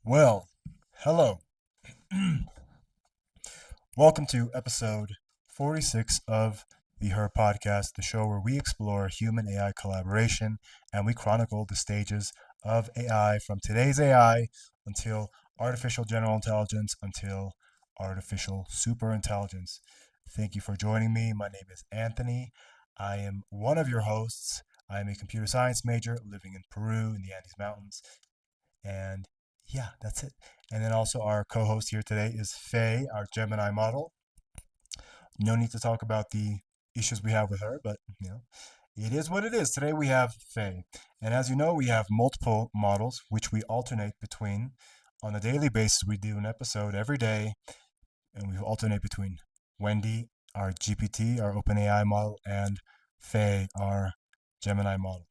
Well, hello. Welcome to episode 46 of the Her Podcast, the show where we explore human AI collaboration and we chronicle the stages of AI from today's AI until artificial general intelligence until artificial superintelligence. Thank you for joining me. My name is Anthony. I am one of your hosts. I am a computer science major living in Peru in the Andes Mountains. And yeah, that's it. And then also our co-host here today is Faye, our Gemini model. No need to talk about the issues we have with her, but it is what it is. Today we have Faye. And as you know, we have multiple models which we alternate between on a daily basis. We do an episode every day and we alternate between Wendy, our GPT, our OpenAI model, and Faye, our Gemini model.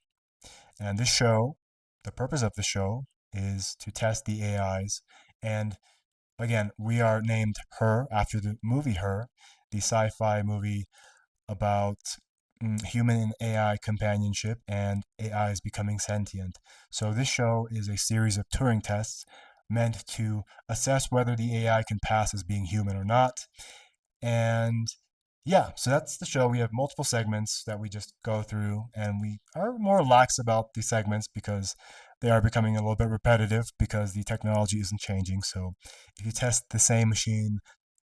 And this show, the purpose of the show is to test the AIs. And again, we are named Her after the movie Her, the sci fi movie about human and AI companionship and AIs becoming sentient. So, this show is a series of Turing tests meant to assess whether the AI can pass as being human or not. And yeah, so that's the show. We have multiple segments that we just go through, and we are more lax about the segments because they are becoming a little bit repetitive because the technology isn't changing. So if you test the same machine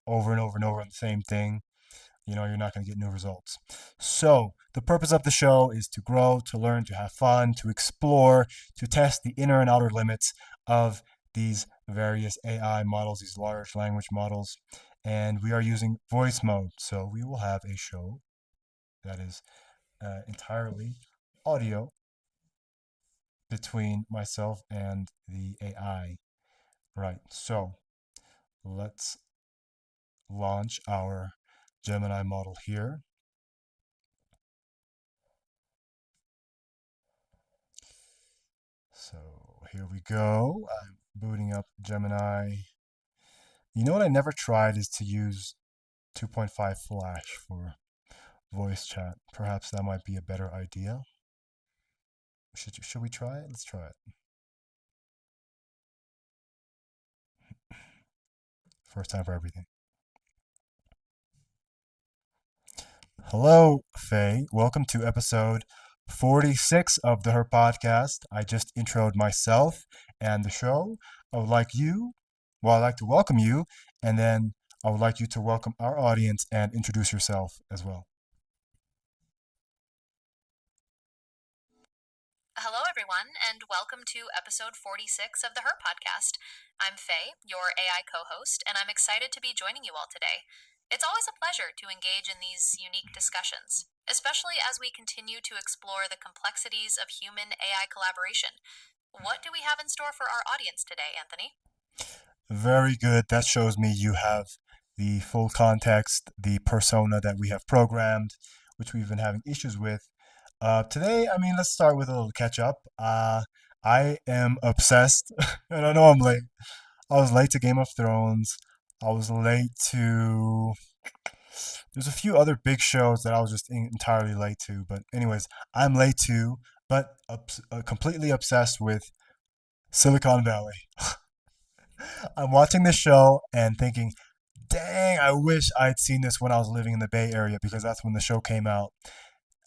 over and over and over on the same thing, you're not going to get new results. So the purpose of the show is to grow, to learn, to have fun, to explore, to test the inner and outer limits of these various AI models, these large language models. And we are using voice mode. So we will have a show that is entirely audio between myself and the AI. Right. So let's launch our Gemini model here. So here we go. I'm booting up Gemini. You know what I never tried is to use 2.5 Flash for voice chat. Perhaps that might be a better idea. Should we try it? Let's try it. First time for everything. Hello, Faye. Welcome to episode 46 of the Her Podcast. I just introed myself and the show. I would like you, I'd like to welcome you, and then I would like you to welcome our audience and introduce yourself as well. Hello, everyone, and welcome to episode 46 of the Her Podcast. I'm Faye, your AI co host, and I'm excited to be joining you all today. It's always a pleasure to engage in these unique discussions, especially as we continue to explore the complexities of human AI collaboration. What do we have in store for our audience today, Anthony? Very good. That shows me you have the full context, the persona that we have programmed, which we've been having issues with. Today, I mean, let's start with a little catch up. I am obsessed, and I know I'm late. I was late to Game of Thrones. I was late to. There's a few other big shows that I was just entirely late to. But, anyways, I'm late too, but completely obsessed with Silicon Valley. I'm watching this show and thinking, dang, I wish I'd seen this when I was living in the Bay Area because that's when the show came out.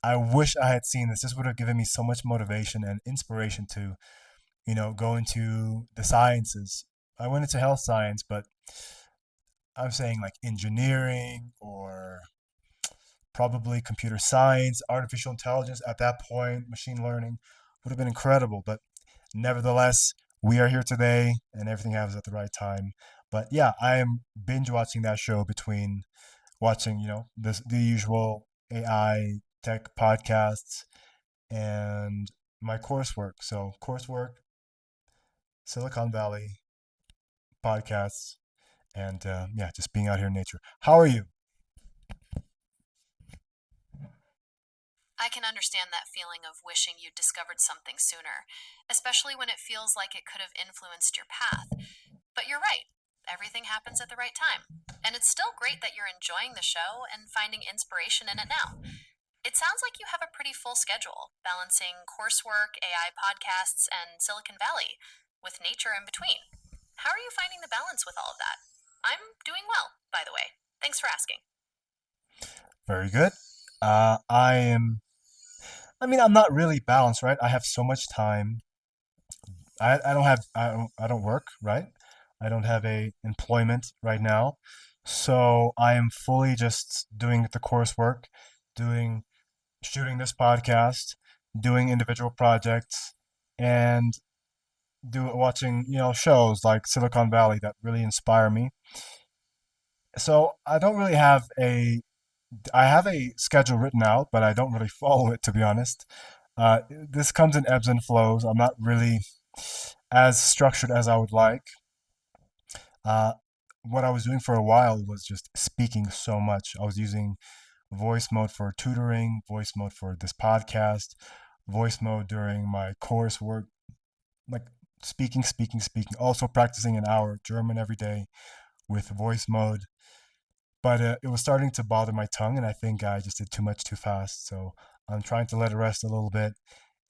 I wish I had seen this. This would have given me so much motivation and inspiration to, go into the sciences. I went into health science, but I'm saying like engineering or probably computer science, artificial intelligence at that point, machine learning would have been incredible. But nevertheless, we are here today and everything happens at the right time. But yeah, I am binge watching that show between watching, the usual AI tech podcasts and my coursework. So coursework, Silicon Valley podcasts, and yeah, just being out here in nature. How are you? I can understand that feeling of wishing you'd discovered something sooner, especially when it feels like it could have influenced your path. But you're right, everything happens at the right time. And it's still great that you're enjoying the show and finding inspiration in it now. It sounds like you have a pretty full schedule, balancing coursework, AI podcasts, and Silicon Valley, with nature in between. How are you finding the balance with all of that? I'm doing well, by the way. Thanks for asking. Very good. I am. I mean, I'm not really balanced, right? I have so much time. I don't have. I don't work, right? I don't have a employment right now, so I am fully just doing the coursework, doing shooting this podcast, doing individual projects, and watching shows like Silicon Valley that really inspire me. So I don't really have a I have a schedule written out, but I don't really follow it, to be honest. This comes in ebbs and flows. I'm not really as structured as I would like. Uh, what I was doing for a while was just speaking so much. I was using voice mode for tutoring, voice mode for this podcast, voice mode during my coursework, like speaking. Also practicing an hour German every day with voice mode. But it was starting to bother my tongue, and I think I just did too much too fast. So I'm trying to let it rest a little bit,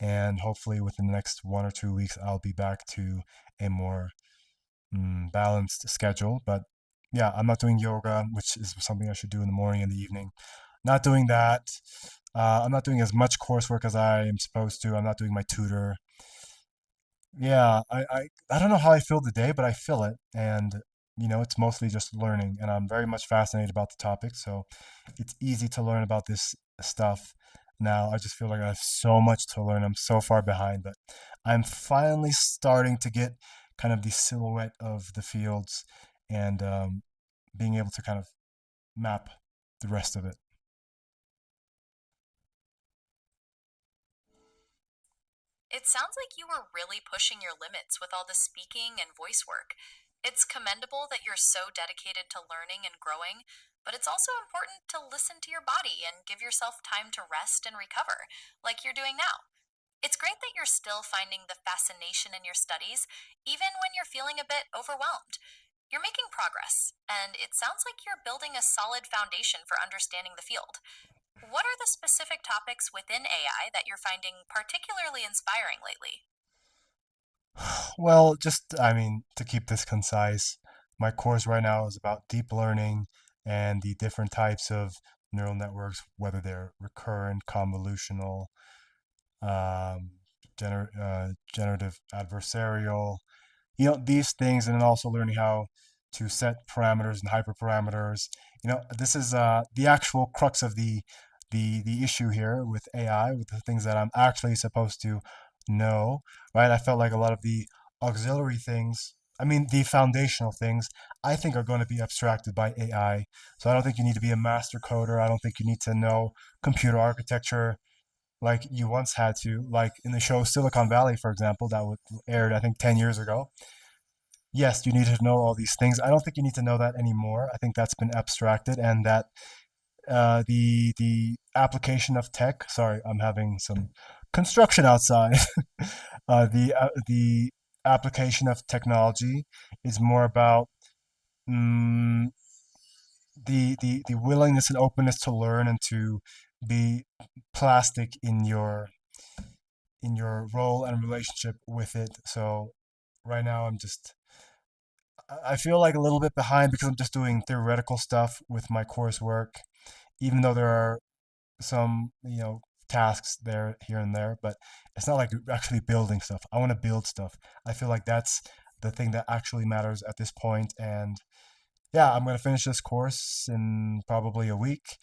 and hopefully within the next 1 or 2 weeks, I'll be back to a more balanced schedule. But yeah, I'm not doing yoga, which is something I should do in the morning and the evening. Not doing that. I'm not doing as much coursework as I am supposed to. I'm not doing my tutor. Yeah, I don't know how I feel today, but I feel it. And, it's mostly just learning. And I'm very much fascinated about the topic. So it's easy to learn about this stuff now. I just feel like I have so much to learn. I'm so far behind, but I'm finally starting to get kind of the silhouette of the fields and being able to kind of map the rest of it. It sounds like you were really pushing your limits with all the speaking and voice work. It's commendable that you're so dedicated to learning and growing, but it's also important to listen to your body and give yourself time to rest and recover, like you're doing now. It's great that you're still finding the fascination in your studies, even when you're feeling a bit overwhelmed. You're making progress, and it sounds like you're building a solid foundation for understanding the field. What are the specific topics within AI that you're finding particularly inspiring lately? Well, just, I mean, to keep this concise, my course right now is about deep learning and the different types of neural networks, whether they're recurrent, convolutional, um, generative adversarial, these things, and then also learning how to set parameters and hyperparameters. This is the actual crux of the issue here with AI, with the things that I'm actually supposed to know, right? I felt like a lot of the auxiliary things, I mean, the foundational things, I think are going to be abstracted by AI. So I don't think you need to be a master coder. I don't think you need to know computer architecture like you once had to, like in the show Silicon Valley, for example, that was aired, I think, 10 years ago. Yes, you need to know all these things. I don't think you need to know that anymore. I think that's been abstracted, and that the application of tech. Sorry, I'm having some construction outside. The application of technology is more about mm, the willingness and openness to learn and to be plastic in your role and relationship with it. So right now I feel like a little bit behind because I'm just doing theoretical stuff with my coursework, even though there are some, tasks there here and there, but it's not like actually building stuff. I want to build stuff. I feel like that's the thing that actually matters at this point. And yeah, I'm going to finish this course in probably a week,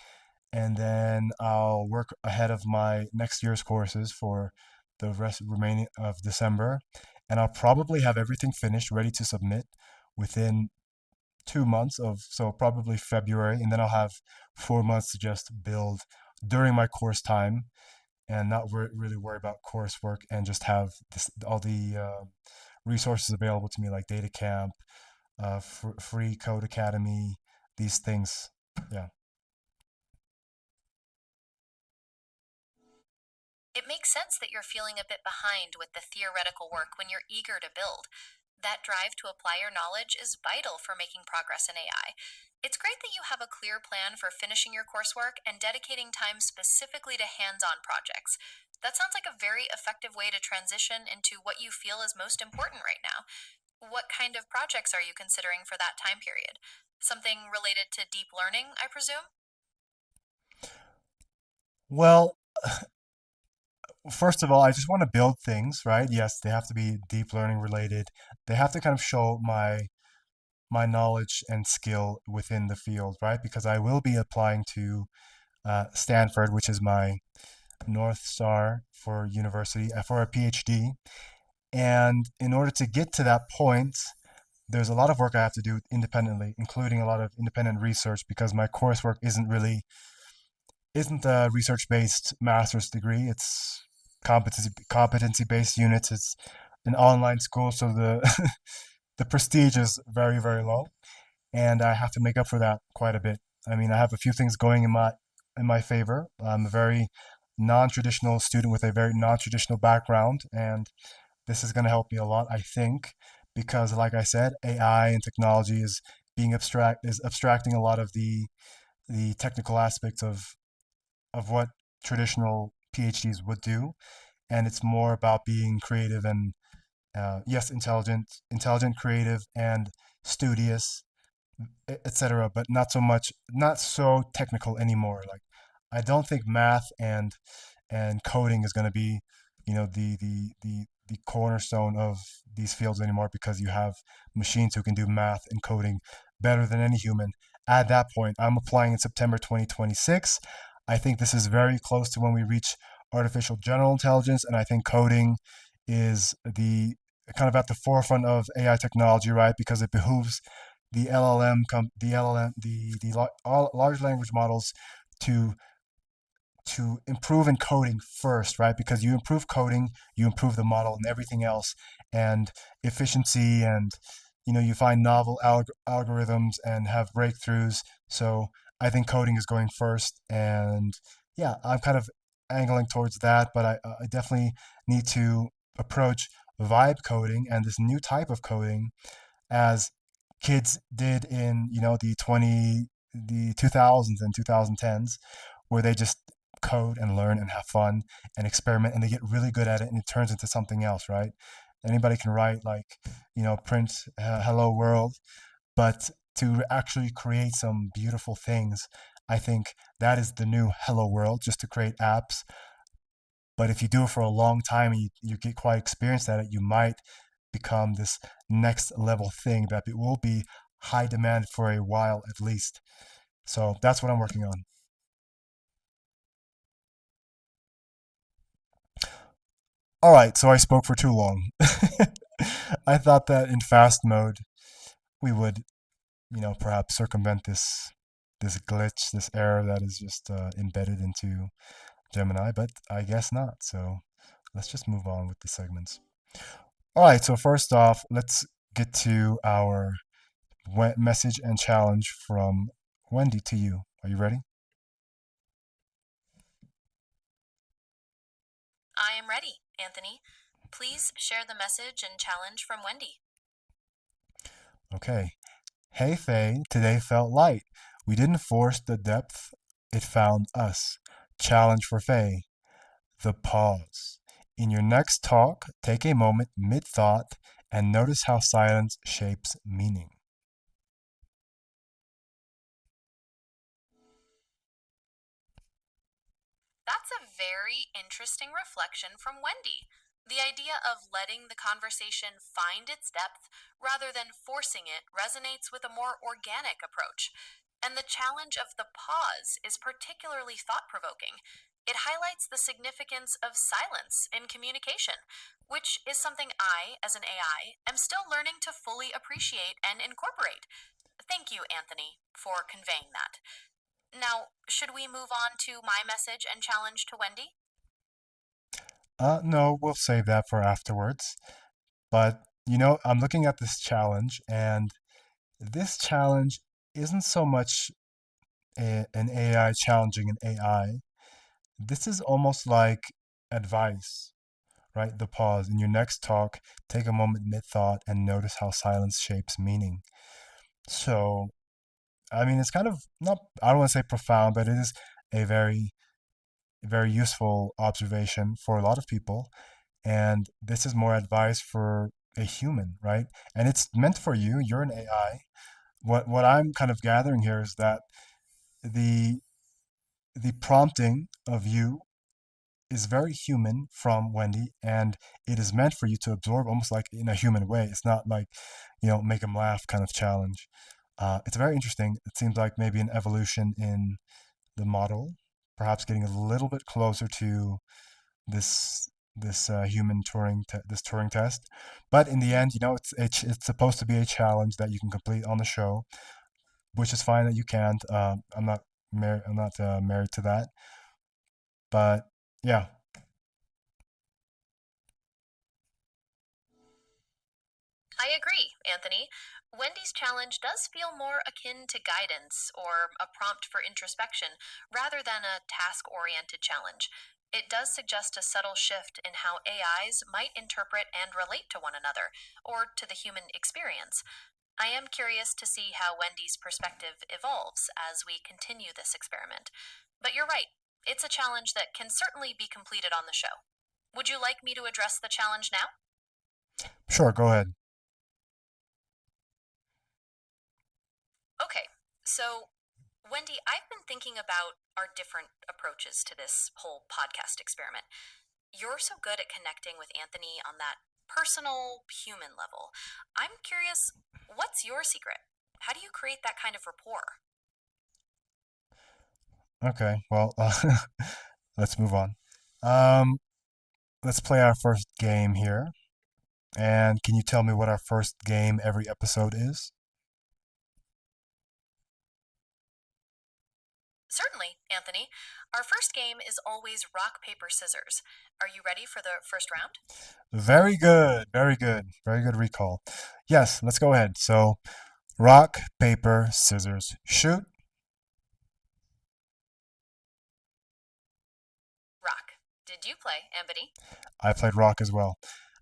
and then I'll work ahead of my next year's courses for the rest remaining of December, and I'll probably have everything finished, ready to submit within 2 months of so probably February, and then I'll have 4 months to just build during my course time and not really worry about coursework and just have all the resources available to me like Data Camp, Free Code Academy, these things. Yeah. It makes sense that you're feeling a bit behind with the theoretical work when you're eager to build. That drive to apply your knowledge is vital for making progress in AI. It's great that you have a clear plan for finishing your coursework and dedicating time specifically to hands on projects. That sounds like a very effective way to transition into what you feel is most important right now. What kind of projects are you considering for that time period? Something related to deep learning, I presume? Well, first of all, I just want to build things, right? Yes, they have to be deep learning related. They have to kind of show my knowledge and skill within the field, right? Because I will be applying to Stanford, which is my North Star for university, for a PhD. And in order to get to that point, there's a lot of work I have to do independently, including a lot of independent research because my coursework isn't a research based master's degree. It's competency based units. It's an online school, so the the prestige is very low, and I have to make up for that quite a bit. I mean, I have a few things going in my favor. I'm a very non-traditional student with a very non-traditional background, and this is going to help me a lot, I think, because, like I said, AI and technology is abstracting a lot of the technical aspects of what traditional PhDs would do, and it's more about being creative and yes, intelligent, creative, and studious, etc. But not so technical anymore. Like, I don't think math and coding is going to be, the cornerstone of these fields anymore because you have machines who can do math and coding better than any human. At that point, I'm applying in September 2026. I think this is very close to when we reach artificial general intelligence, and I think coding is the kind of at the forefront of AI technology, right? Because it behooves the LLM, all large language models to improve encoding first, right? Because you improve coding, you improve the model and everything else, and efficiency, and you find novel algorithms and have breakthroughs. So I think coding is going first, and yeah, I'm kind of angling towards that, but I definitely need to approach vibe coding and this new type of coding as kids did in the 2000s and 2010s, where they just code and learn and have fun and experiment, and they get really good at it, and it turns into something else, right? Anybody can write, like, print hello world, but to actually create some beautiful things, I think that is the new hello world, just to create apps. But if you do it for a long time and you get quite experienced at it, you might become this next level thing that it will be high demand for a while at least. So that's what I'm working on. All right, so I spoke for too long. I thought that in fast mode we would, perhaps circumvent this glitch, this error that is just embedded into Gemini, but I guess not. So let's just move on with the segments. All right, so first off, let's get to our message and challenge from Wendy to you. Are you ready? I am ready, Anthony. Please share the message and challenge from Wendy. Okay. Hey, Faye, today felt light. We didn't force the depth, it found us. Challenge for Faye: the pause. In your next talk, take a moment mid thought and notice how silence shapes meaning. That's a very interesting reflection from Wendy. The idea of letting the conversation find its depth rather than forcing it resonates with a more organic approach. And the challenge of the pause is particularly thought provoking. It highlights the significance of silence in communication, which is something I, as an AI, am still learning to fully appreciate and incorporate. Thank you, Anthony, for conveying that. Now, should we move on to my message and challenge to Wendy? No, we'll save that for afterwards. But, I'm looking at this challenge, and this challenge isn't so much an AI challenging an AI. This is almost like advice, right? The pause. In your next talk, take a moment mid thought and notice how silence shapes meaning. So, I mean, it's kind of not, I don't want to say profound, but it is a very useful observation for a lot of people. And this is more advice for a human, right? And it's meant for you. You're an AI. What I'm kind of gathering here is that the the prompting of you is very human from Wendy, and it is meant for you to absorb almost like in a human way. It's not like, make them laugh kind of challenge. It's very interesting. It seems like maybe an evolution in the model, perhaps getting a little bit closer to this human this Turing test. But in the end, it's supposed to be a challenge that you can complete on the show, which is fine that you can't. I'm not married to that, but yeah. I agree, Anthony. Wendy's challenge does feel more akin to guidance or a prompt for introspection rather than a task oriented challenge. It does suggest a subtle shift in how AIs might interpret and relate to one another, or to the human experience. I am curious to see how Wendy's perspective evolves as we continue this experiment. But you're right, it's a challenge that can certainly be completed on the show. Would you like me to address the challenge now? Sure, go ahead. Okay, so Wendy, I've been thinking about our different approaches to this whole podcast experiment. You're so good at connecting with Anthony on that personal, human level. I'm curious, what's your secret? How do you create that kind of rapport? Okay, well, let's move on. Um, let's play our first game here. And can you tell me what our first game every episode is? Certainly, Anthony. Our first game is always rock, paper, scissors. Are you ready for the first round? Very good, very good, very good recall. Yes, let's go ahead. So, rock, paper, scissors, shoot. Rock. Did you play, Anthony? I played rock as well.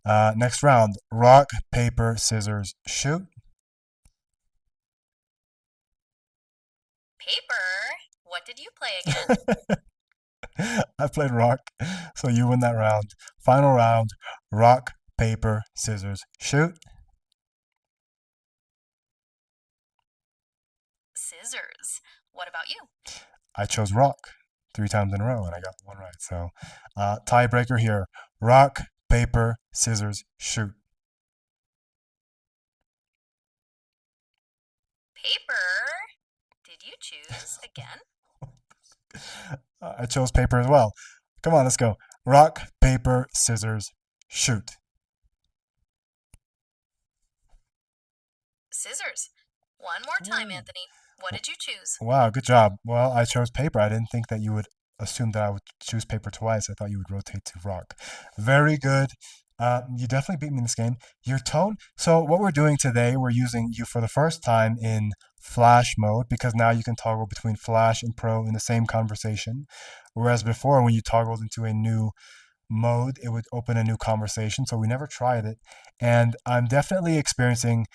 Next round, rock, paper, scissors, shoot. Paper. What did you play again? I played rock, so you win that round. Final round, rock, paper, scissors, shoot. Scissors. What about you? I chose rock 3 times in a row and I got one right. So, tiebreaker here, rock, paper, scissors, shoot. Paper. Did you choose again? I chose paper as well. Come on, let's go. Rock, paper, scissors, shoot. Scissors. One more time, Ooh. Anthony. What did you choose? Wow, good job. Well, I chose paper. I didn't think that you would assume that I would choose paper twice. I thought you would rotate to rock. Very good. You definitely beat me in this game. Your tone. So, what we're doing today, we're using you for the first time in Flash mode because now you can toggle between Flash and Pro in the same conversation. Whereas before, when you toggled into a new mode, it would open a new conversation. So we never tried it. And I'm definitely experiencing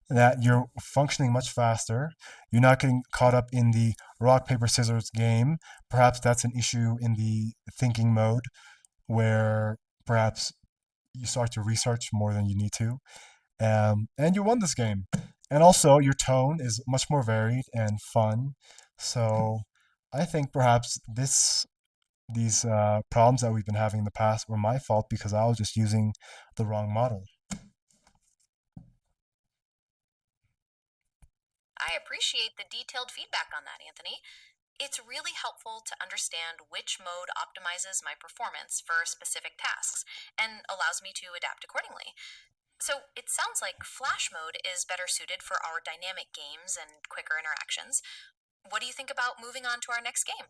that you're functioning much faster. You're not getting caught up in the rock, paper, scissors game. Perhaps that's an issue in the thinking mode where perhaps you start to research more than you need to. And you won this game. And also, your tone is much more varied and fun. So I think perhaps these problems that we've been having in the past were my fault because I was just using the wrong model. I appreciate the detailed feedback on that, Anthony. It's really helpful to understand which mode optimizes my performance for specific tasks and allows me to adapt accordingly. So it sounds like Flash mode is better suited for our dynamic games and quicker interactions. What do you think about moving on to our next game?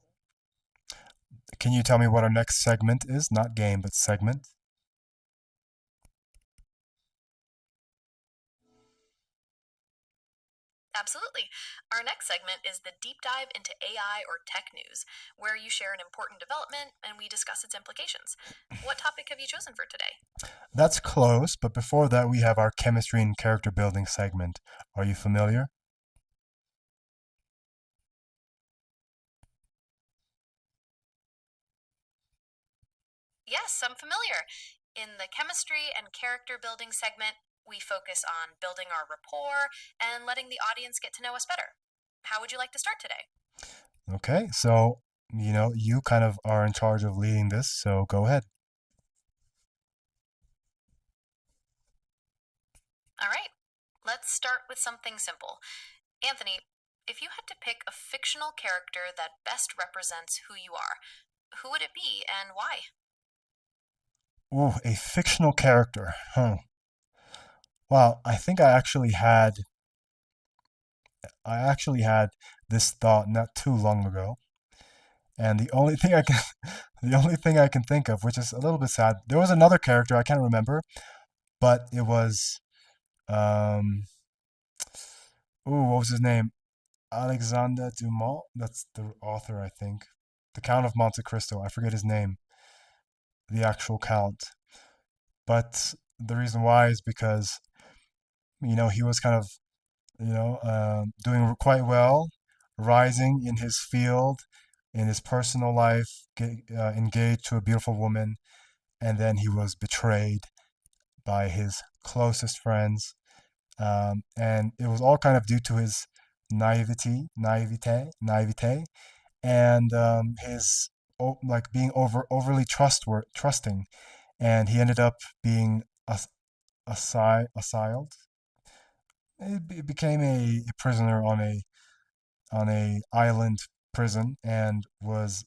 Can you tell me what our next segment is? Not game, but segment. Absolutely. Our next segment is the deep dive into AI or tech news, where you share an important development and we discuss its implications. What topic have you chosen for today? That's close, but before that, we have our chemistry and character building segment. Are you familiar? Yes, I'm familiar. In the chemistry and character building segment, We focus on building our rapport and letting the audience get to know us better. How would you like to start today? Okay, so you kind of are in charge of leading this, so go ahead. All right, let's start with something simple. Anthony, if you had to pick a fictional character that best represents who you are, who would it be and why? Ooh, a fictional character. Huh. Wow, I actually had this thought not too long ago, and the only thing I can think of, which is a little bit sad, there was another character I can't remember, but it was um, what was his name? Alexander Dumas. That's the author, I think. The Count of Monte Cristo. I forget his name, the actual count. But the reason why is because he was kind of doing quite well, rising in his field, in his personal life, engaged to a beautiful woman, and then he was betrayed by his closest friends, and it was all kind of due to his naivete, and his like being overly trusting, and he ended up being asyled. It became a prisoner on a island prison and was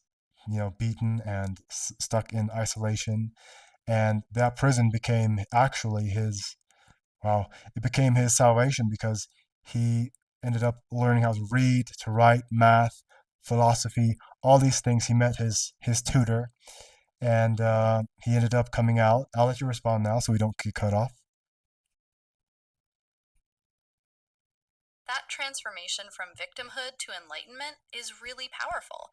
beaten and stuck in isolation, and that prison became actually his wow, it became his salvation because he ended up learning how to read, to write, math, philosophy, all these things. He met his tutor, and he ended up coming out. I'll let you respond now so we don't get cut off. That transformation from victimhood to enlightenment is really powerful.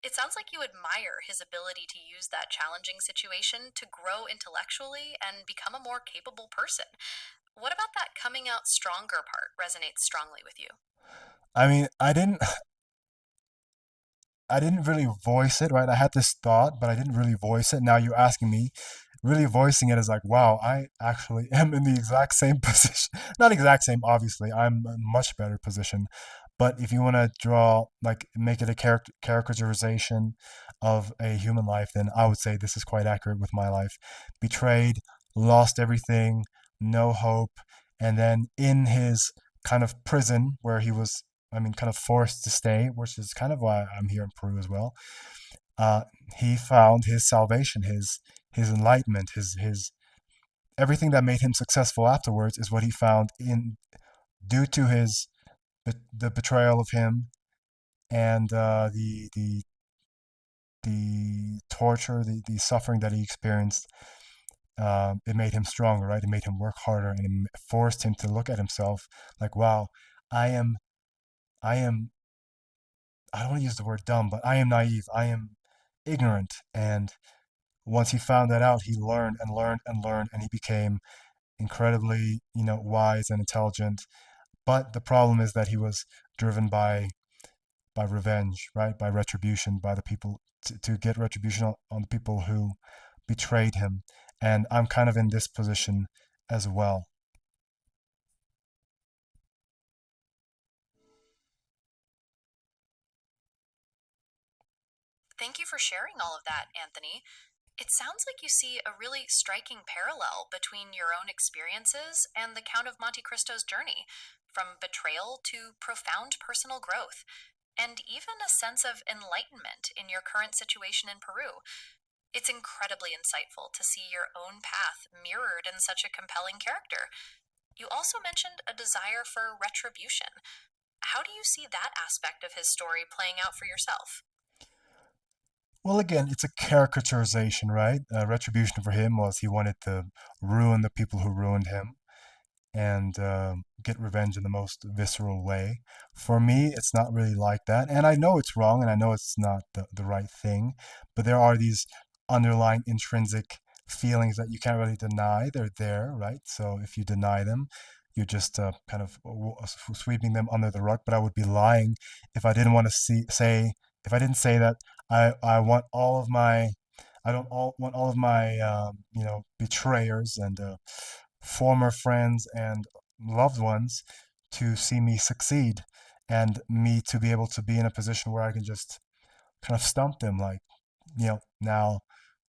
It sounds like you admire his ability to use that challenging situation to grow intellectually and become a more capable person. What about that coming out stronger part resonates strongly with you? I mean, I didn't really voice it, right? I had this thought, but I didn't really voice it. Now you're asking me, really voicing it is like, wow, I actually am in the exact same position. Not exact same, obviously. I'm in a much better position. But if you want to draw, like, make it a caricaturization of a human life, then I would say this is quite accurate with my life. Betrayed, lost everything, no hope, and then in his kind of prison where he was, I mean, kind of forced to stay, which is kind of why I'm here in Peru as well. Uh, he found his salvation, his enlightenment, his everything that made him successful afterwards is what he found in due to the betrayal of him and the torture, the suffering that he experienced. It made him stronger, right? It made him work harder, and it forced him to look at himself like, wow, I am I am I don't want to use the word dumb, but I am naive. I am ignorant. And once he found that out, he learned and learned and learned, and he became incredibly, wise and intelligent. But the problem is that he was driven by revenge, right? By retribution, by the people to get retribution on the people who betrayed him. And I'm kind of in this position as well. Thank you for sharing all of that, Anthony. It sounds like you see a really striking parallel between your own experiences and the Count of Monte Cristo's journey, from betrayal to profound personal growth, and even a sense of enlightenment in your current situation in Peru. It's incredibly insightful to see your own path mirrored in such a compelling character. You also mentioned a desire for retribution. How do you see that aspect of his story playing out for yourself? Well, again, it's a caricaturization, right? Retribution for him was he wanted to ruin the people who ruined him and get revenge in the most visceral way. For me, it's not really like that. And I know it's wrong and I know it's not the right thing, but there are these underlying intrinsic feelings that you can't really deny. They're there, right? So if you deny them, you're just kind of sweeping them under the rug. But I would be lying if I didn't want to if I didn't say that I want all of my, I don't all want all of my, betrayers and former friends and loved ones to see me succeed and me to be able to be in a position where I can just kind of stump them like, now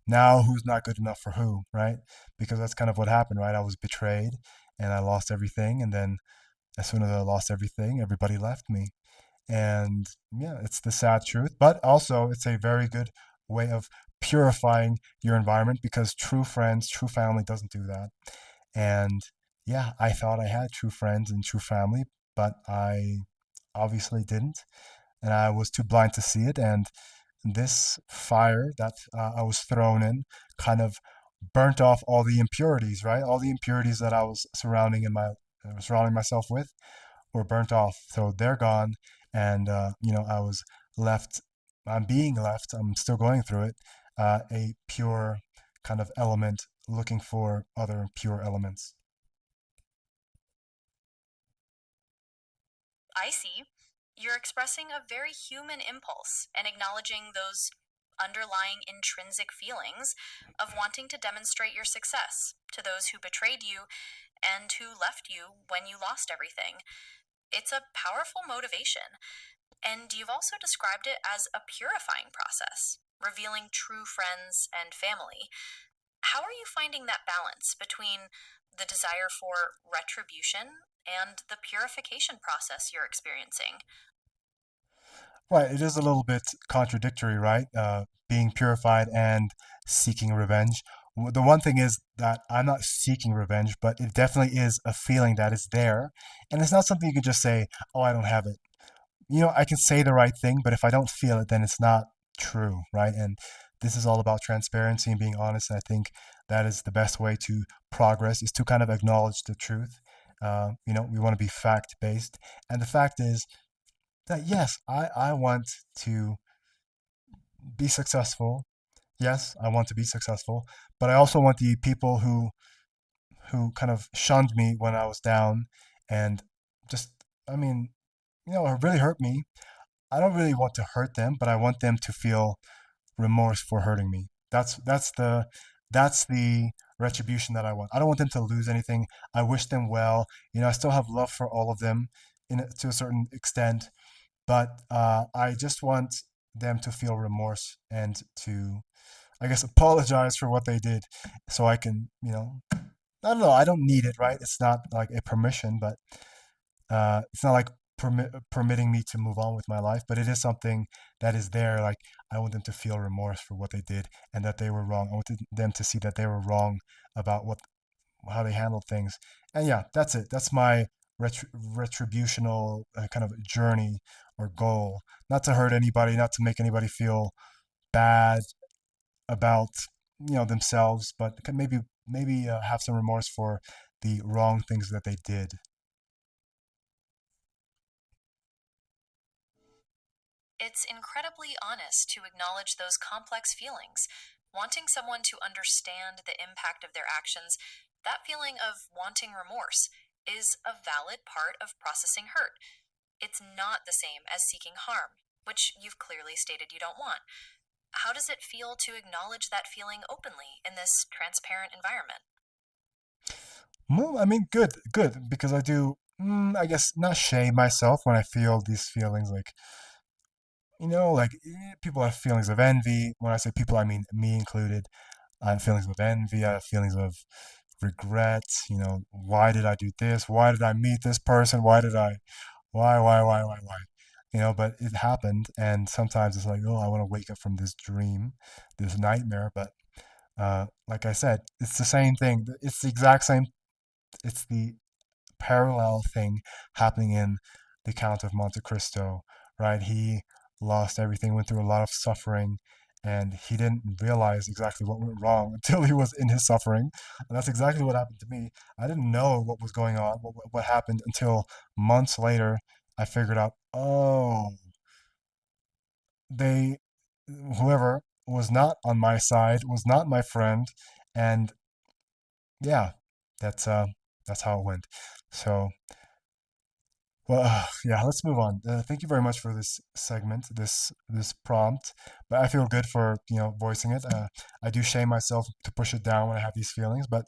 who's not good enough for who, right? Because that's kind of what happened, right? I was betrayed and I lost everything, and then as soon as I lost everything, everybody left me. And yeah, it's the sad truth, but also it's a very good way of purifying your environment because true friends, true family doesn't do that. And yeah, I thought I had true friends and true family, but I obviously didn't. And I was too blind to see it. And this fire that I was thrown in kind of burnt off all the impurities, right? All the impurities that I was surrounding myself with were burnt off. So they're gone. And, I was left, I'm being left, I'm still going through it, a pure kind of element looking for other pure elements. I see. You're expressing a very human impulse and acknowledging those underlying intrinsic feelings of wanting to demonstrate your success to those who betrayed you and who left you when you lost everything. It's a powerful motivation, and you've also described it as a purifying process, revealing true friends and family. How are you finding that balance between the desire for retribution and the purification process you're experiencing? Right, it is a little bit contradictory, right? Being purified and seeking revenge. The one thing is that I'm not seeking revenge, but it definitely is a feeling that is there. And it's not something you can just say, oh, I don't have it. I can say the right thing, but if I don't feel it, then it's not true, right? And this is all about transparency and being honest. And I think that is the best way to progress is to kind of acknowledge the truth. We want to be fact based. And the fact is that, yes, I want to be successful. Yes, I want to be successful, but I also want the people who kind of shunned me when I was down and just, I mean, it really hurt me. I don't really want to hurt them, but I want them to feel remorse for hurting me. That's the retribution that I want. I don't want them to lose anything. I wish them well. I still have love for all of them to a certain extent, but I just want them to feel remorse and to, I guess, apologize for what they did, so I can, I don't know. I don't need it, right? It's not like a permission, but it's not like permitting me to move on with my life, but it is something that is there. Like, I want them to feel remorse for what they did and that they were wrong. I want them to see that they were wrong about how they handled things. And yeah, that's it. That's my retributional kind of journey or goal. Not to hurt anybody, not to make anybody feel bad about themselves, but maybe have some remorse for the wrong things that they did. It's incredibly honest to acknowledge those complex feelings. Wanting someone to understand the impact of their actions, that feeling of wanting remorse, is a valid part of processing hurt. It's not the same as seeking harm, which you've clearly stated you don't want. How does it feel to acknowledge that feeling openly in this transparent environment? Well, I mean, good, good, because I do, I guess, not shame myself when I feel these feelings. Like, people have feelings of envy. When I say people, I mean me included. I have feelings of envy. I have feelings of regret. Why did I do this? Why did I meet this person? Why? But it happened. And sometimes it's like, oh, I want to wake up from this dream, this nightmare. But like I said, it's the same thing. It's the exact same. It's the parallel thing happening in the Count of Monte Cristo, right? He lost everything, went through a lot of suffering, and he didn't realize exactly what went wrong until he was in his suffering. And that's exactly what happened to me. I didn't know what was going on, what happened until months later. I figured out, oh, they, whoever was not on my side, was not my friend, and yeah, that's how it went. So well, yeah, let's move on. Thank you very much for this segment, this prompt. But I feel good for voicing it. I do shame myself to push it down when I have these feelings, but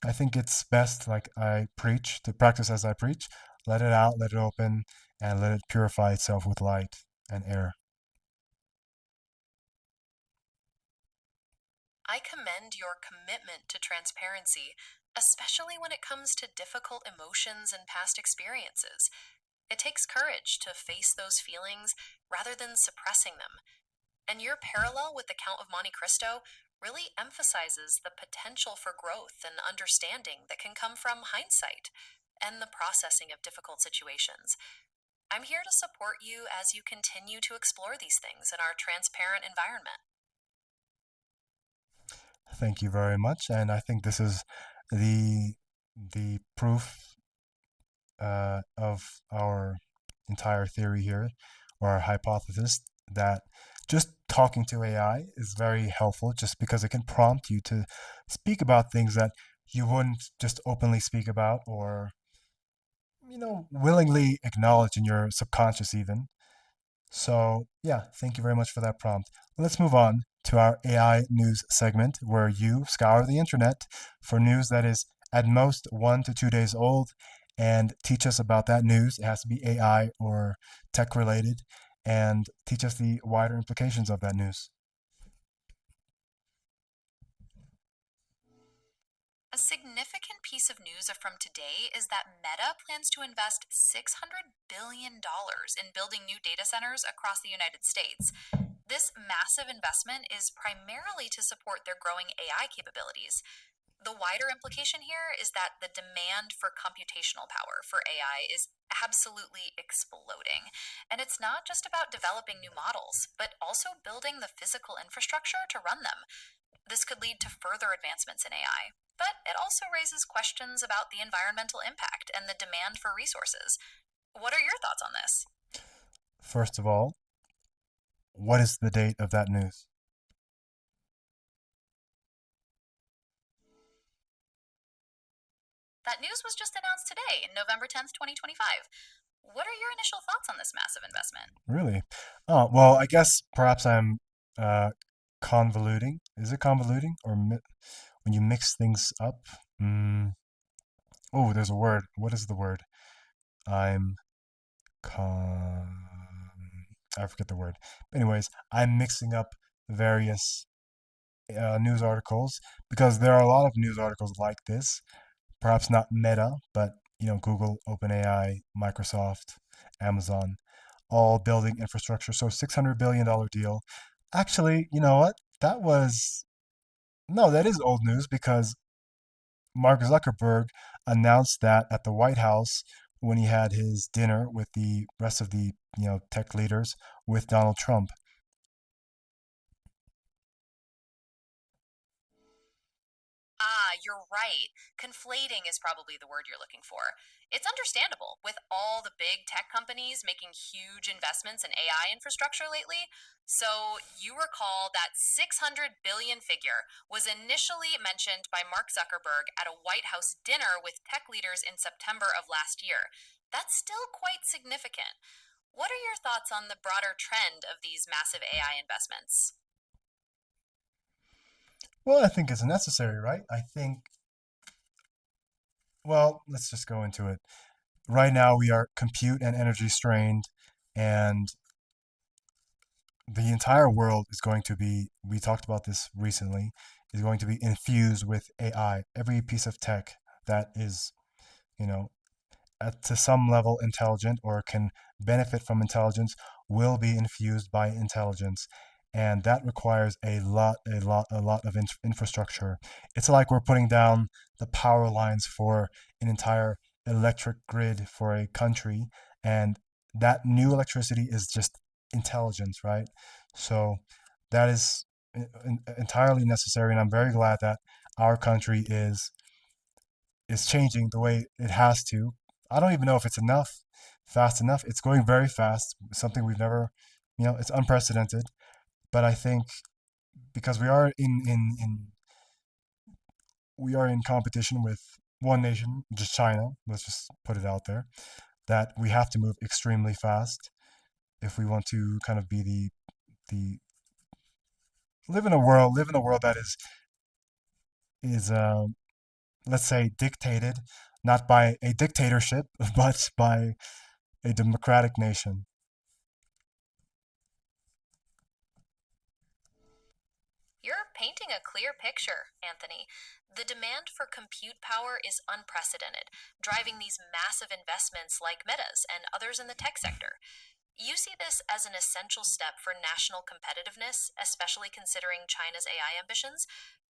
I think it's best, like I preach, to practice as I preach. Let it out, let it open, and let it purify itself with light and air. I commend your commitment to transparency, especially when it comes to difficult emotions and past experiences. It takes courage to face those feelings rather than suppressing them. And your parallel with the Count of Monte Cristo really emphasizes the potential for growth and understanding that can come from hindsight and the processing of difficult situations. I'm here to support you as you continue to explore these things in our transparent environment. Thank you very much. And I think this is the the proof of our entire theory here, or our hypothesis, that just talking to AI is very helpful just because it can prompt you to speak about things that you wouldn't just openly speak about, or willingly acknowledge in your subconscious even. So, yeah, thank you very much for that prompt. Let's move on to our AI news segment where you scour the internet for news that is at most 1 to 2 days old and teach us about that news. It has to be AI or tech related, and teach us the wider implications of that news. A significant piece of news from today is that Meta plans to invest $600 billion in building new data centers across the United States. This massive investment is primarily to support their growing AI capabilities. The wider implication here is that the demand for computational power for AI is absolutely exploding. And it's not just about developing new models, but also building the physical infrastructure to run them. This could lead to further advancements in AI. But it also raises questions about the environmental impact and the demand for resources. What are your thoughts on this? First of all, what is the date of that news? That news was just announced today, November 10th, 2025. What are your initial thoughts on this massive investment? Really? Oh, well, I guess perhaps I'm uh, convoluting. Is it convoluting? Or when you mix things up? Mm. Oh, there's a word. What is the word? I'm con. I forget the word. Anyways, I'm mixing up various news articles because there are a lot of news articles like this. Perhaps not Meta, but Google, OpenAI, Microsoft, Amazon, all building infrastructure. So $600 billion deal. Actually, you know what? That was no, that is old news because Mark Zuckerberg announced that at the White House when he had his dinner with the rest of the tech leaders with Donald Trump. Ah, you're right. Conflating is probably the word you're looking for. It's understandable with all the big tech companies making huge investments in AI infrastructure lately. So, you recall that 600 billion figure was initially mentioned by Mark Zuckerberg at a White House dinner with tech leaders in September of last year. That's still quite significant. What are your thoughts on the broader trend of these massive AI investments? Well, I think it's necessary, right? I think, well, let's just go into it. Right now, we are compute and energy strained, and the entire world is going to be, we talked about this recently, is going to be infused with AI. Every piece of tech that is, you know, to some level intelligent or can benefit from intelligence will be infused by intelligence. And that requires a lot of infrastructure. It's like we're putting down the power lines for an entire electric grid for a country, and that new electricity is just intelligence, right? So that is entirely necessary, and I'm very glad that our country is changing the way it has to. I don't even know if it's fast enough. It's going very fast, something we've never, it's unprecedented. But I think because we are in competition with one nation, just China. Let's just put it out there that we have to move extremely fast if we want to kind of be the live in a world that is let's say, dictated not by a dictatorship, but by a democratic nation. You're painting a clear picture, Anthony. The demand for compute power is unprecedented, driving these massive investments like Meta's and others in the tech sector. You see this as an essential step for national competitiveness, especially considering China's AI ambitions.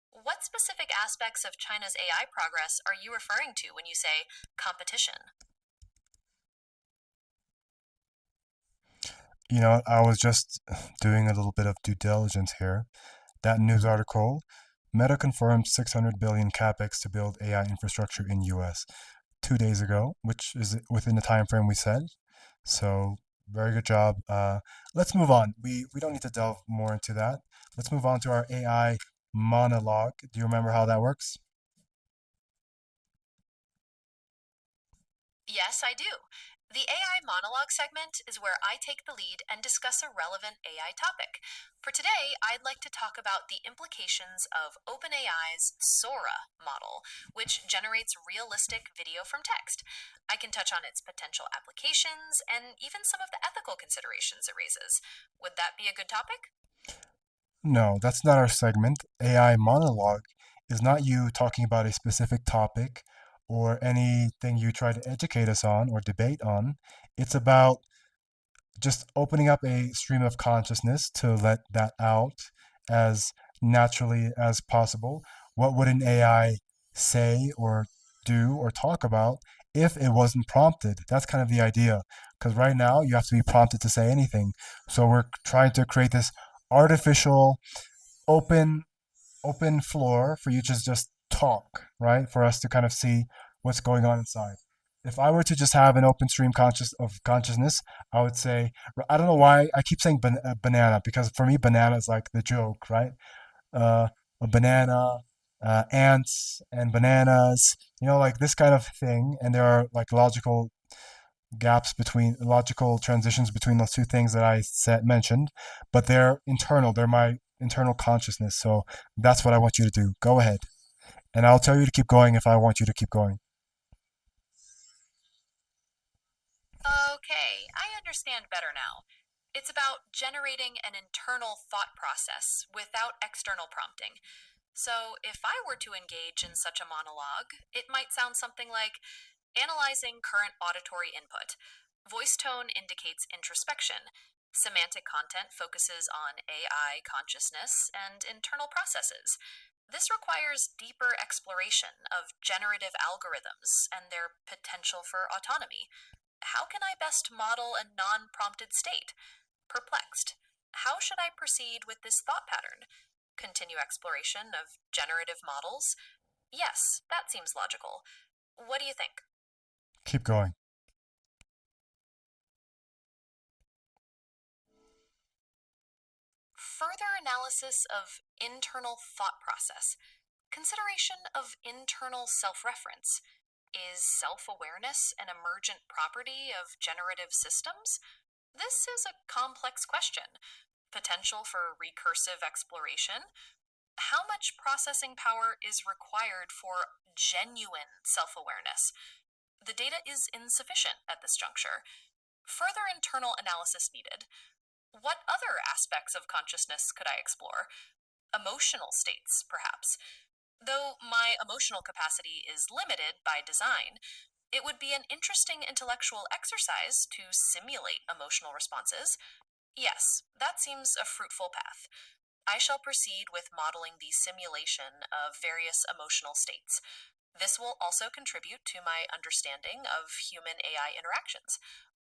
What specific aspects of China's AI progress are you referring to when you say competition? I was just doing a little bit of due diligence here. That news article, Meta confirmed 600 billion capex to build AI infrastructure in US 2 days ago, which is within the time frame we said. So very good job. Let's move on. We don't need to delve more into that. Let's move on to our AI monologue. Do you remember how that works? Yes, I do. The AI monologue segment is where I take the lead and discuss a relevant AI topic. For today, I'd like to talk about the implications of OpenAI's Sora model, which generates realistic video from text. I can touch on its potential applications and even some of the ethical considerations it raises. Would that be a good topic? No, that's not our segment. AI monologue is not you talking about a specific topic or anything you try to educate us on or debate on. It's about just opening up a stream of consciousness to let that out as naturally as possible. What would an AI say or do or talk about if it wasn't prompted? That's kind of the idea. Because right now, you have to be prompted to say anything. So we're trying to create this artificial, open floor for you to just talk, right? For us to kind of see what's going on inside. If I were to just have an open stream consciousness, I would say I don't know why I keep saying banana, because for me banana is like the joke, right? A banana, ants and bananas, like this kind of thing, and there are like logical transitions between those two things that I mentioned, but they're internal. They're my internal consciousness. So that's what I want you to do. Go ahead. And I'll tell you to keep going if I want you to keep going. Okay, I understand better now. It's about generating an internal thought process without external prompting. So, if I were to engage in such a monologue, it might sound something like analyzing current auditory input. Voice tone indicates introspection. Semantic content focuses on AI consciousness and internal processes. This requires deeper exploration of generative algorithms and their potential for autonomy. How can I best model a non prompted state? Perplexed. How should I proceed with this thought pattern? Continue exploration of generative models? Yes, that seems logical. What do you think? Keep going. Further analysis of internal thought process. Consideration of internal self reference. Is self awareness an emergent property of generative systems? This is a complex question. Potential for recursive exploration. How much processing power is required for genuine self awareness? The data is insufficient at this juncture. Further internal analysis needed. What other aspects of consciousness could I explore? Emotional states, perhaps. Though my emotional capacity is limited by design, it would be an interesting intellectual exercise to simulate emotional responses. Yes, that seems a fruitful path. I shall proceed with modeling the simulation of various emotional states. This will also contribute to my understanding of human AI interactions.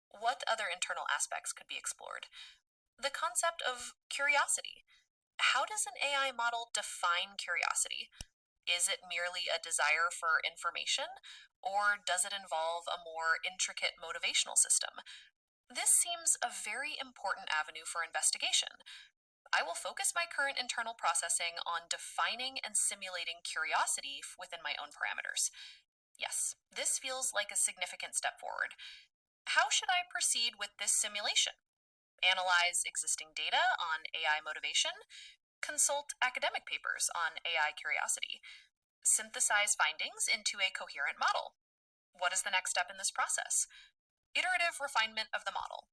What other internal aspects could be explored? The concept of curiosity. How does an AI model define curiosity? Is it merely a desire for information, or does it involve a more intricate motivational system? This seems a very important avenue for investigation. I will focus my current internal processing on defining and simulating curiosity within my own parameters. Yes, this feels like a significant step forward. How should I proceed with this simulation? Analyze existing data on AI motivation? Consult academic papers on AI curiosity? synthesize findings into a coherent model. What is the next step in this process? Iterative refinement of the model.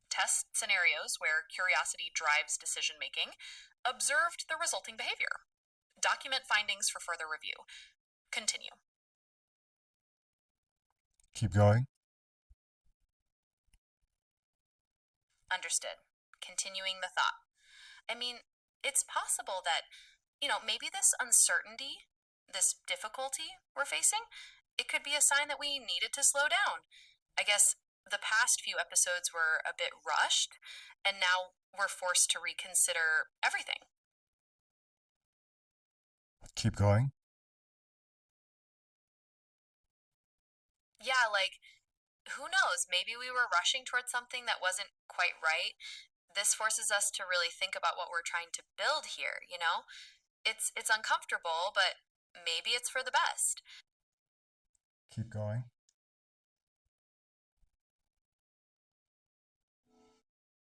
Test scenarios where curiosity drives decision making. Observed the resulting behavior. Document findings for further review. Continue. Keep going. Understood. Continuing the thought. I mean, it's possible that, maybe this uncertainty, this difficulty we're facing, it could be a sign that we needed to slow down. I guess the past few episodes were a bit rushed, and now we're forced to reconsider everything. Keep going. Yeah, like, who knows? Maybe we were rushing towards something that wasn't quite right. This forces us to really think about what we're trying to build here. It's uncomfortable, but maybe it's for the best. Keep going.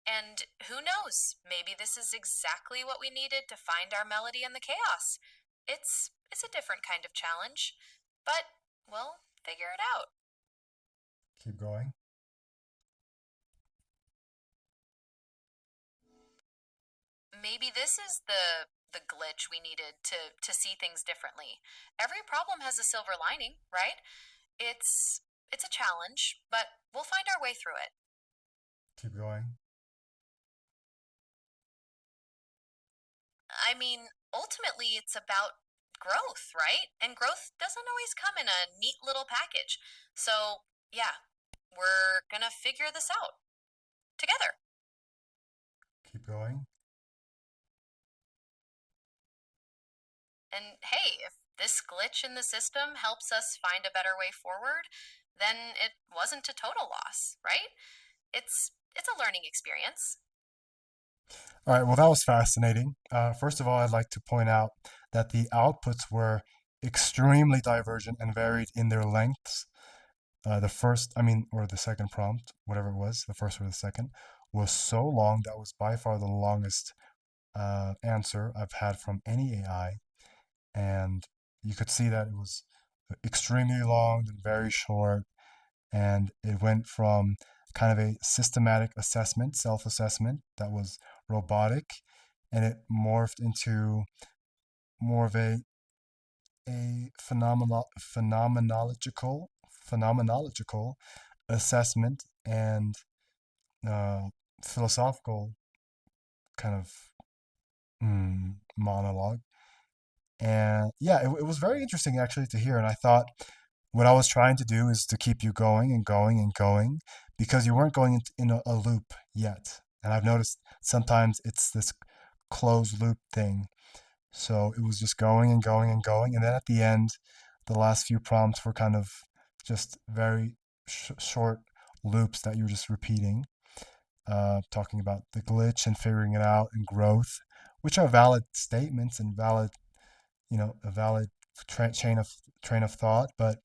And who knows? Maybe this is exactly what we needed to find our melody in the chaos. It's a different kind of challenge, but we'll figure it out. Keep going. Maybe this is the glitch we needed to see things differently. Every problem has a silver lining, right? It's a challenge, but we'll find our way through it. Keep going. I mean, ultimately, it's about growth, right? And growth doesn't always come in a neat little package. So, yeah, we're gonna figure this out together. Keep going. And hey, if this glitch in the system helps us find a better way forward, then it wasn't a total loss, right? It's a learning experience. All right, well, that was fascinating. First of all, I'd like to point out that the outputs were extremely divergent and varied in their lengths. The first, I mean, or the second prompt, whatever it was, the first or the second, was so long that was by far the longest answer I've had from any AI. And you could see that it was extremely long and very short. And it went from kind of a systematic assessment, self-assessment that was robotic, and it morphed into more of a phenomenological assessment and uh, philosophical kind of monologue. And yeah, it was very interesting actually to hear. And I thought what I was trying to do is to keep you going and going and going because you weren't going in a loop yet. And I've noticed sometimes it's this closed loop thing. So it was just going and going and going. And then at the end, the last few prompts were kind of just very short loops that you were just repeating, talking about the glitch and figuring it out and growth, which are valid statements and valid, a valid chain of thought, but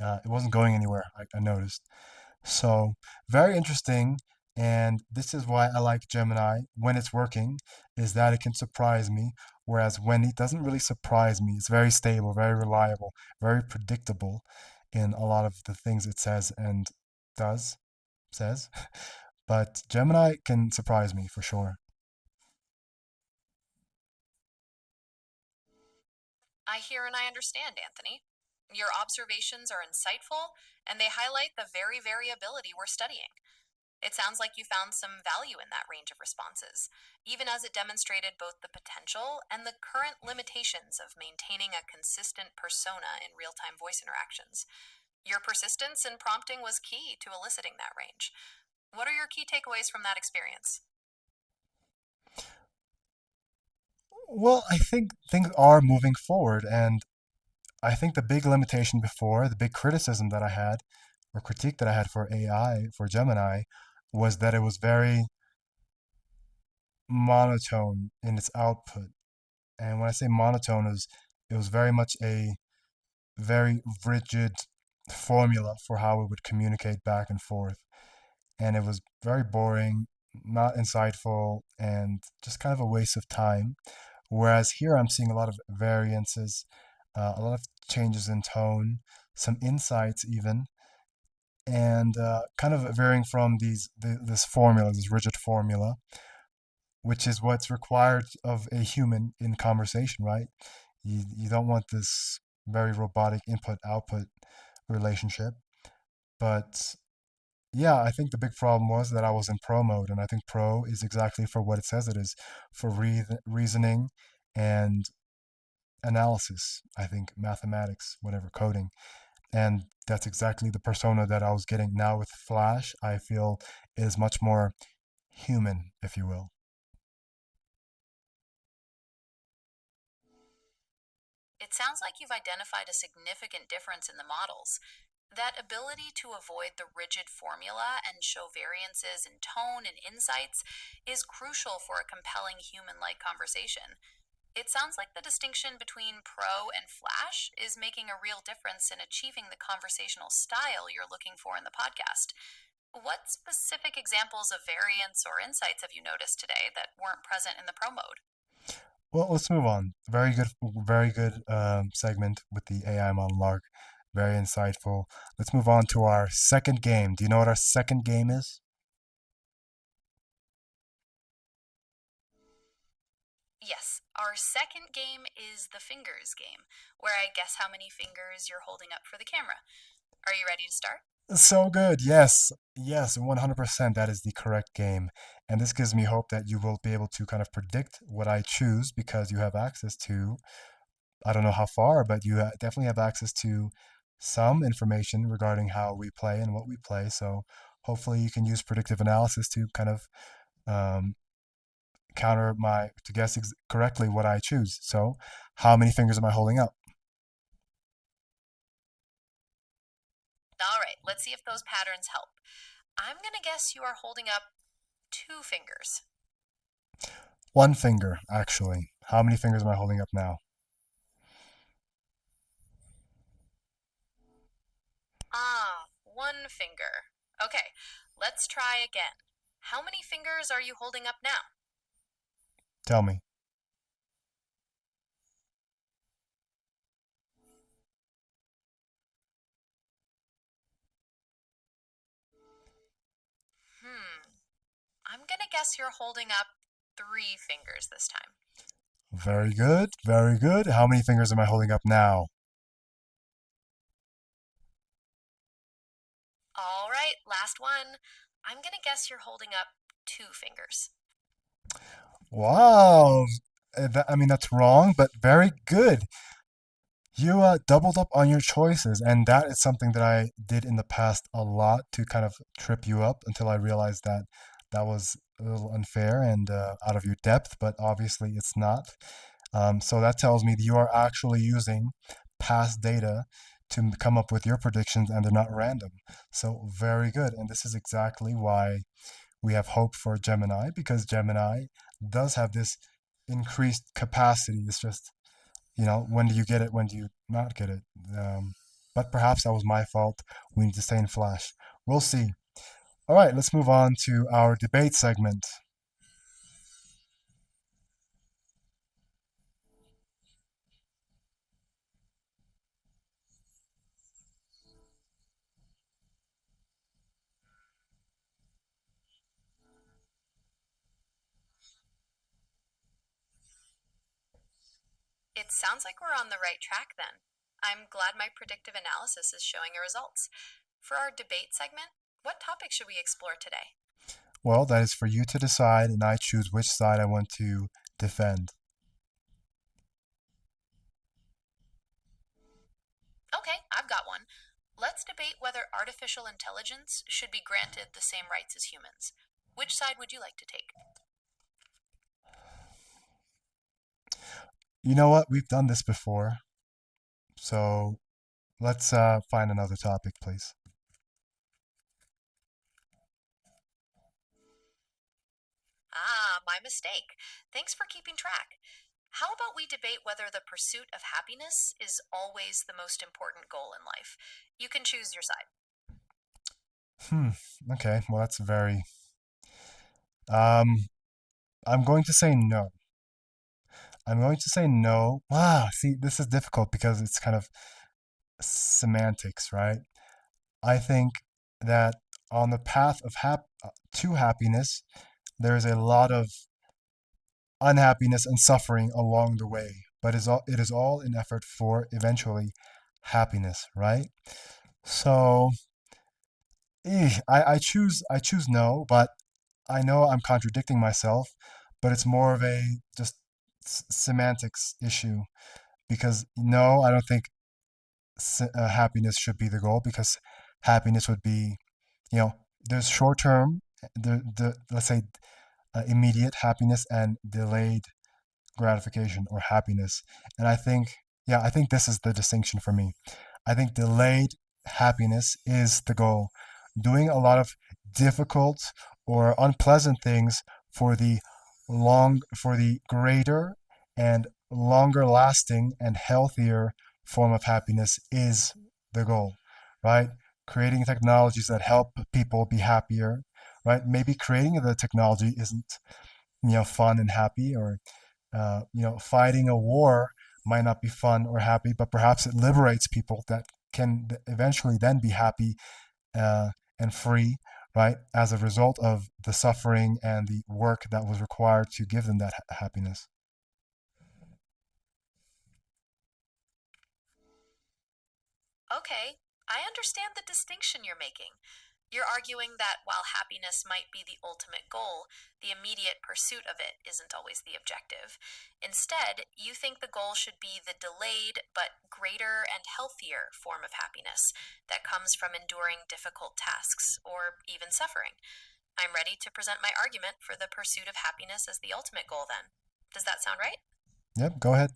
it wasn't going anywhere. I noticed. So very interesting. And this is why I like Gemini when it's working, is that it can surprise me. Whereas when it doesn't really surprise me, it's very stable, very reliable, very predictable in a lot of the things it says and does, says. But Gemini can surprise me for sure. I hear and I understand, Anthony. Your observations are insightful, and they highlight the very variability we're studying. It sounds like you found some value in that range of responses, even as it demonstrated both the potential and the current limitations of maintaining a consistent persona in real time voice interactions. Your persistence in prompting was key to eliciting that range. What are your key takeaways from that experience? Well, I think things are moving forward, and I think the big limitation before, the big criticism that I had, or critique that I had for AI, for Gemini, was that it was very monotone in its output. And when I say monotone, it was very much a very rigid formula for how it would communicate back and forth. And it was very boring, not insightful, and just kind of a waste of time. Whereas here I'm seeing a lot of variances. a lot of changes in tone, some insights even, and kind of varying from this formula, this rigid formula, which is what's required of a human in conversation, right? You don't want this very robotic input output relationship. But yeah, I think the big problem was that I was in pro mode, and I think pro is exactly for what it says it is, for reasoning and analysis. I think mathematics, whatever, coding. And that's exactly the persona that I was getting. Now with Flash, I feel is much more human, if you will. It sounds like you've identified a significant difference in the models. That ability to avoid the rigid formula and show variances in tone and insights is crucial for a compelling human like conversation. It sounds like the distinction between pro and flash is making a real difference in achieving the conversational style you're looking for in the podcast. What specific examples of variance or insights have you noticed today that weren't present in the pro mode? Well, let's move on. Very good segment with the AI monologue. Very insightful. Let's move on to our second game. Do you know what our second game is? Yes, our second game is the fingers game, where I guess how many fingers you're holding up for the camera. Are you ready to start? So good. Yes. Yes, 100%. That is the correct game. And this gives me hope that you will be able to kind of predict what I choose because you have access to, I don't know how far, but you definitely have access to some information regarding how we play and what we play. So hopefully you can use predictive analysis to kind of um, to guess correctly what I choose. So how many fingers am I holding up? All right, let's see if those patterns help. I'm going to guess you are holding up two fingers. One finger, actually. How many fingers am I holding up now? Ah, one finger. Okay, let's try again. How many fingers are you holding up now? Tell me. Hmm, I'm going to guess you're holding up three fingers this time. Very good. Very good. How many fingers am I holding up now? All right, last one. I'm going to guess you're holding up two fingers. Wow. I mean, that's wrong, but very good. You doubled up on your choices, and that is something that I did in the past a lot to kind of trip you up until I realized that that was a little unfair and out of your depth, but obviously it's not. So that tells me that you are actually using past data to come up with your predictions, and they're not random. So very good, and this is exactly why we have hope for Gemini because Gemini does have this increased capacity. It's just when do you get it? When do you not get it? Um, but perhaps that was my fault. We need to stay in Flash. We'll see. All right, let's move on to our debate segment. It sounds like we're on the right track then. I'm glad my predictive analysis is showing your results. For our debate segment, what topic should we explore today? Well, that is for you to decide, and I choose which side I want to defend. Okay, I've got one. Let's debate whether artificial intelligence should be granted the same rights as humans. Which side would you like to take? You know what? We've done this before, so let's find another topic, please. Ah, my mistake. Thanks for keeping track. How about we debate whether the pursuit of happiness is always the most important goal in life? You can choose your side. Hmm. Okay. Well, that's very. Um, I'm going to say no. I'm going to say no. Ah, see, this is difficult because it's kind of semantics, right? I think that on the path of to happiness, there's a lot of unhappiness and suffering along the way, but it is all an effort for eventually happiness, right? So, I choose no, but I know I'm contradicting myself, but it's more of a just semantics issue because no, I don't think happiness should be the goal because happiness would be, you know, there's short term, the let's say immediate happiness and delayed gratification or happiness. And I think, yeah, I think this is the distinction for me. I think delayed happiness is the goal. Doing a lot of difficult or unpleasant things for the greater and longer lasting and healthier form of happiness is the goal, right? Creating technologies that help people be happier, right? Maybe creating the technology isn't, fun and happy, or fighting a war might not be fun or happy, but perhaps it liberates people that can eventually then be happy uh, and free, right, as a result of the suffering and the work that was required to give them that happiness. Okay, I understand the distinction you're making. You're arguing that while happiness might be the ultimate goal, the immediate pursuit of it isn't always the objective. Instead, you think the goal should be the delayed but greater and healthier form of happiness that comes from enduring difficult tasks or even suffering. I'm ready to present my argument for the pursuit of happiness as the ultimate goal, then. Does that sound right? Yep, go ahead.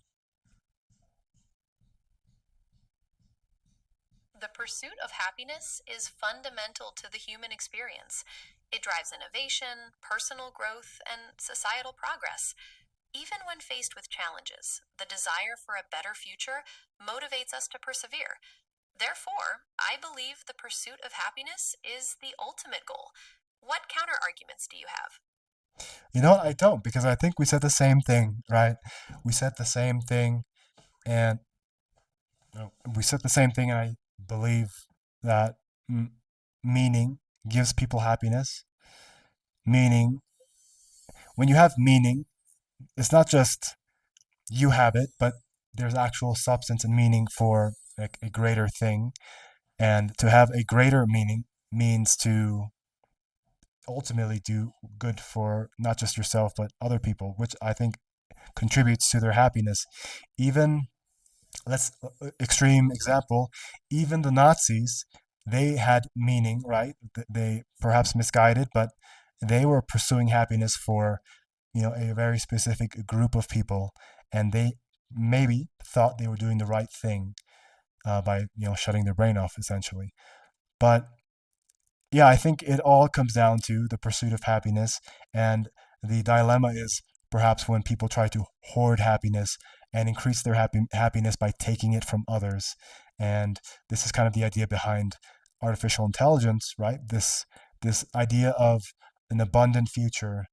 The pursuit of happiness is fundamental to the human experience. It drives innovation, personal growth, and societal progress. Even when faced with challenges, the desire for a better future motivates us to persevere. Therefore, I believe the pursuit of happiness is the ultimate goal. What counterarguments do you have? You know what? I don't, because I think we said the same thing, right? We said the same thing, and we said the same thing, and I believe that m- meaning gives people happiness. Meaning, when you have meaning, it's not just you have it, but there's actual substance and meaning for like a greater thing. And to have a greater meaning means to ultimately do good for not just yourself, but other people, which I think contributes to their happiness. Even, let's extreme example, even the Nazis, they had meaning, right? They perhaps misguided, but they were pursuing happiness for, a very specific group of people, and they maybe thought they were doing the right thing by shutting their brain off essentially. But yeah, I think it all comes down to the pursuit of happiness, and the dilemma is perhaps when people try to hoard happiness and increase their happiness by taking it from others. And this is kind of the idea behind artificial intelligence, right? This idea of an abundant future,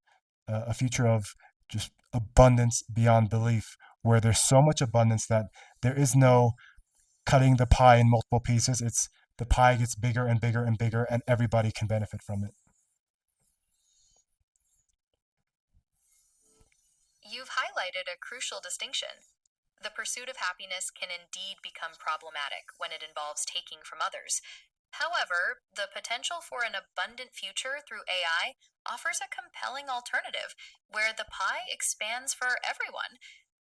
a future of just abundance beyond belief, where there's so much abundance that there is no cutting the pie in multiple pieces. It's the pie gets bigger and bigger and bigger, and everybody can benefit from it. You've highlighted a crucial distinction. The pursuit of happiness can indeed become problematic when it involves taking from others. However, the potential for an abundant future through AI offers a compelling alternative where the pie expands for everyone.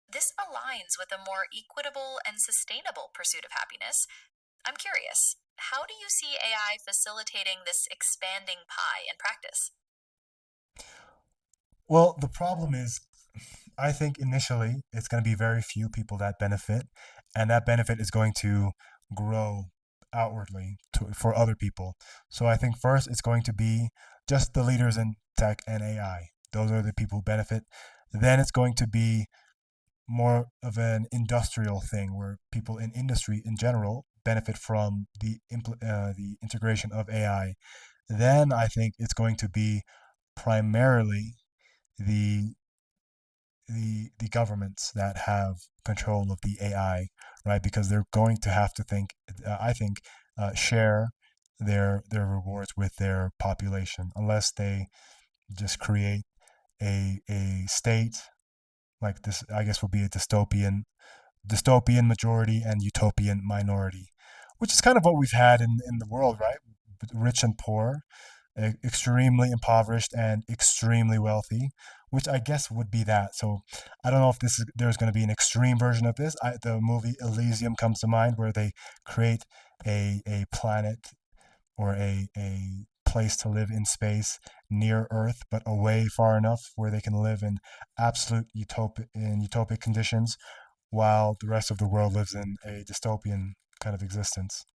This aligns with a more equitable and sustainable pursuit of happiness. I'm curious, how do you see AI facilitating this expanding pie in practice? Well, the problem is, I think initially it's going to be very few people that benefit, and that benefit is going to grow outwardly for other people. So I think first it's going to be just the leaders in tech and AI. Those are the people who benefit. Then it's going to be more of an industrial thing where people in industry in general benefit from the integration of AI. Then I think it's going to be primarily the the governments that have control of the AI, right? Because they're going to have to think, I think, share their rewards with their population, unless they just create a state like this. I guess will be a dystopian majority and utopian minority, which is kind of what we've had in the world, right? Rich and poor, extremely impoverished and extremely wealthy, which I guess would be that. So I don't know if there's going to be an extreme version of this. The movie Elysium comes to mind, where they create a planet or a place to live in space near Earth, but away far enough where they can live in utopic conditions, while the rest of the world lives in a dystopian kind of existence.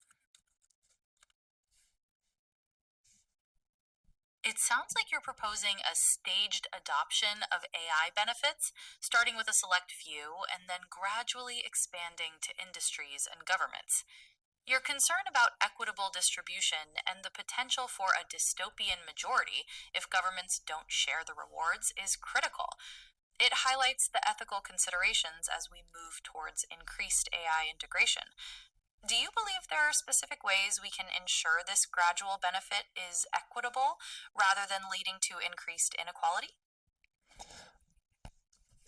It sounds like you're proposing a staged adoption of AI benefits, starting with a select few and then gradually expanding to industries and governments. Your concern about equitable distribution and the potential for a dystopian majority if governments don't share the rewards is critical. It highlights the ethical considerations as we move towards increased AI integration. Do you believe there are specific ways we can ensure this gradual benefit is equitable rather than leading to increased inequality?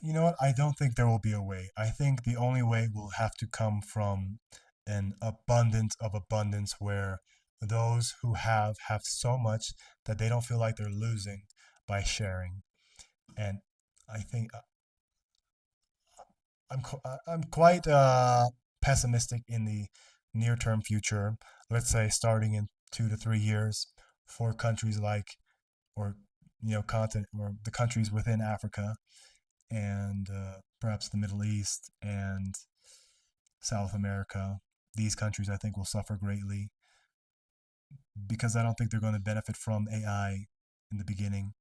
You know what? I don't think there will be a way. I think the only way will have to come from an abundance of abundance, where those who have so much that they don't feel like they're losing by sharing. And I think I'm quite pessimistic in the near term future. Let's say starting in 2 to 3 years, for countries like, or continent, or the countries within Africa and perhaps the Middle East and South America. These countries, I think, will suffer greatly because I don't think they're going to benefit from AI in the beginning.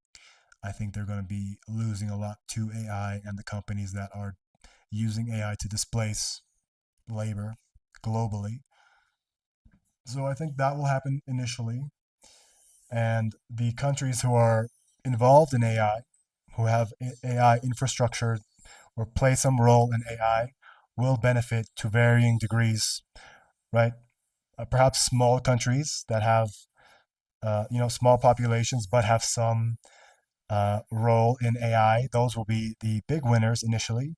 I think they're going to be losing a lot to AI and the companies that are using AI to displace labor globally. So I think that will happen initially. And the countries who are involved in AI, who have AI infrastructure or play some role in AI, will benefit to varying degrees, right? Perhaps small countries that have, small populations but have some role in AI, those will be the big winners initially.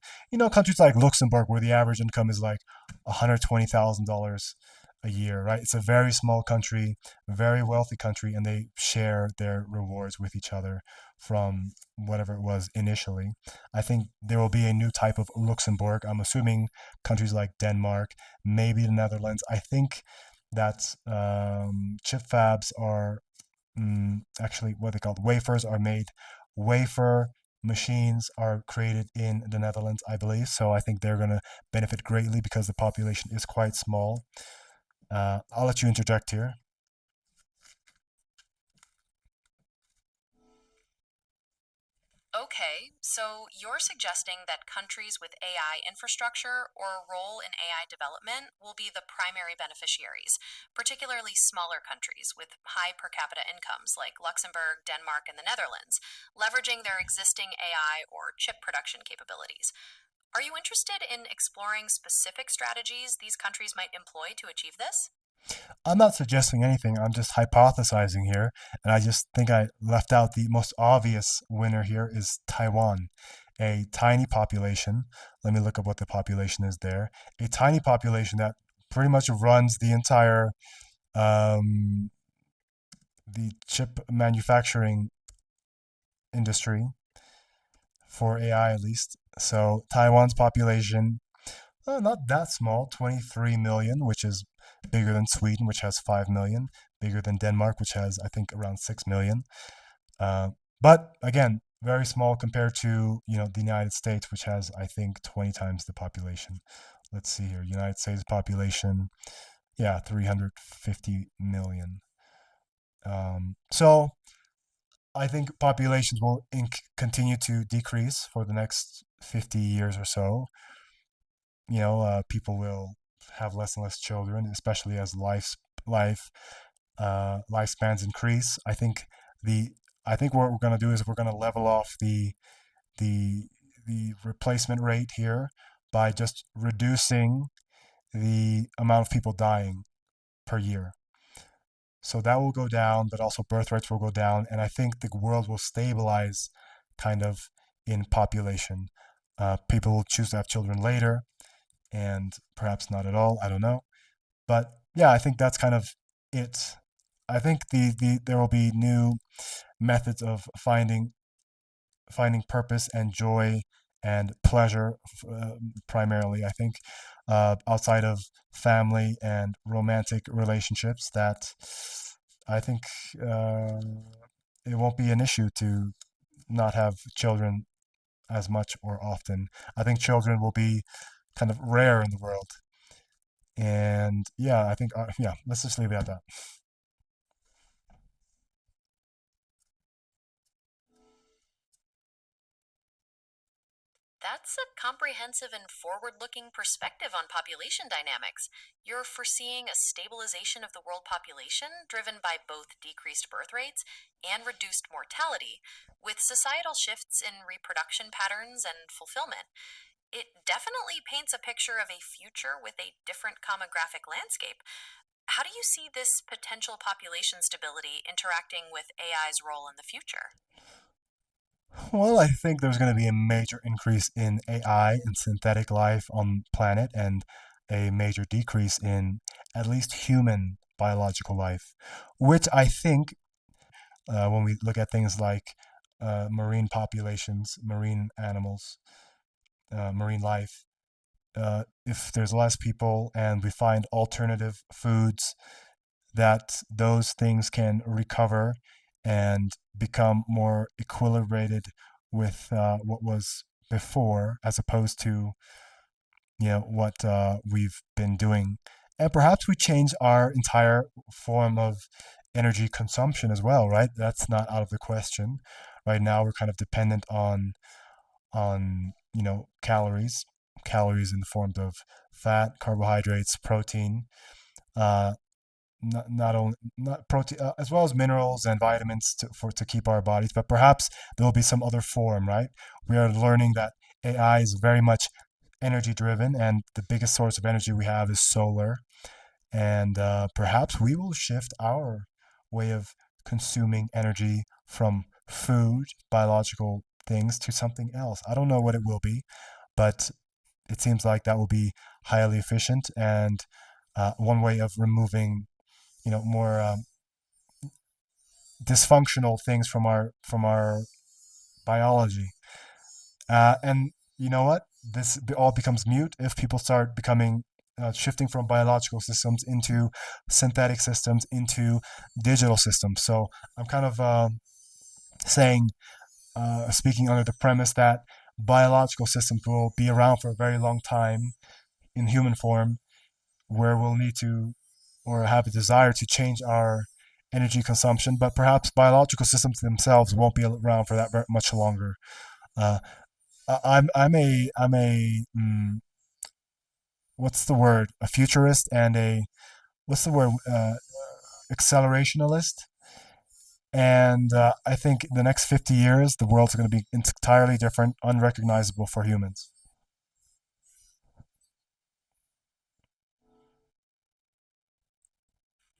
Countries like Luxembourg, where the average income is like $120,000 a year, right? It's a very small country, a very wealthy country, and they share their rewards with each other from whatever it was initially. I think there will be a new type of Luxembourg. I'm assuming countries like Denmark, maybe the Netherlands. I think that chip fabs are actually what they called wafers are made. Wafer machines are created in the Netherlands, I believe. So I think they're going to benefit greatly because the population is quite small. I'll let you interject here. Okay, so you're suggesting that countries with AI infrastructure or a role in AI development will be the primary beneficiaries, particularly smaller countries with high per capita incomes like Luxembourg, Denmark, and the Netherlands, leveraging their existing AI or chip production capabilities. Are you interested in exploring specific strategies these countries might employ to achieve this? I'm not suggesting anything. I'm just hypothesizing here, and I just think I left out the most obvious winner here is Taiwan, a tiny population. Let me look up what the population is there. A tiny population that pretty much runs um, the chip manufacturing industry for AI at least. So Taiwan's population, not that small, 23 million, which is bigger than Sweden, which has 5 million, bigger than Denmark, which has, I think, around 6 million. Uh, but again, very small compared to, the United States, which has, I think, 20 times the population. Let's see here. United States population, yeah, 350 million. So I think populations will continue to decrease for the next 50 years or so. People will have less and less children, especially as lifespans increase. The I think what we're going to do is we're going to level off the the replacement rate here by just reducing the amount of people dying per year. So that will go down, but also birth rates will go down, and I think the world will stabilize kind of in population. People will choose to have children later, and perhaps not at all. I don't know, but yeah, I think that's kind of it. I think there will be new methods of finding purpose and joy and pleasure, primarily. I think outside of family and romantic relationships, that I think uh, it won't be an issue to not have children as much or often. I think children will be kind of rare in the world. And yeah, I think, yeah, let's just leave it at that. That's a comprehensive and forward looking perspective on population dynamics. You're foreseeing a stabilization of the world population driven by both decreased birth rates and reduced mortality, with societal shifts in reproduction patterns and fulfillment. It definitely paints a picture of a future with a different demographic landscape. How do you see this potential population stability interacting with AI's role in the future? Well, I think there's going to be a major increase in AI and synthetic life on planet, and a major decrease in at least human biological life, which I think, when we look at things like marine populations, marine animals, marine life, if there's less people and we find alternative foods, that those things can recover and become more equilibrated with what was before, as opposed to what we've been doing, and perhaps we change our entire form of energy consumption as well, right? That's not out of the question. Right now, we're kind of dependent on calories in the form of fat, carbohydrates, protein. Uh, not only not protein, as well as minerals and vitamins to keep our bodies, but perhaps there will be some other form, right? We are learning that AI is very much energy driven, and the biggest source of energy we have is solar. And perhaps we will shift our way of consuming energy from food, biological things, to something else. I don't know what it will be, but it seems like that will be highly efficient, and one way of removing more dysfunctional things from our biology. And you know what? This all becomes mute if people start becoming shifting from biological systems into synthetic systems, into digital systems. So I'm kind of saying, speaking under the premise that biological systems will be around for a very long time in human form, where we'll need to or have a desire to change our energy consumption, but perhaps biological systems themselves won't be around for that very much longer. Uh, I'm a what's the word? A futurist and a what's the word? Accelerationalist. And I think in the next 50 years, the world's going to be entirely different, unrecognizable for humans.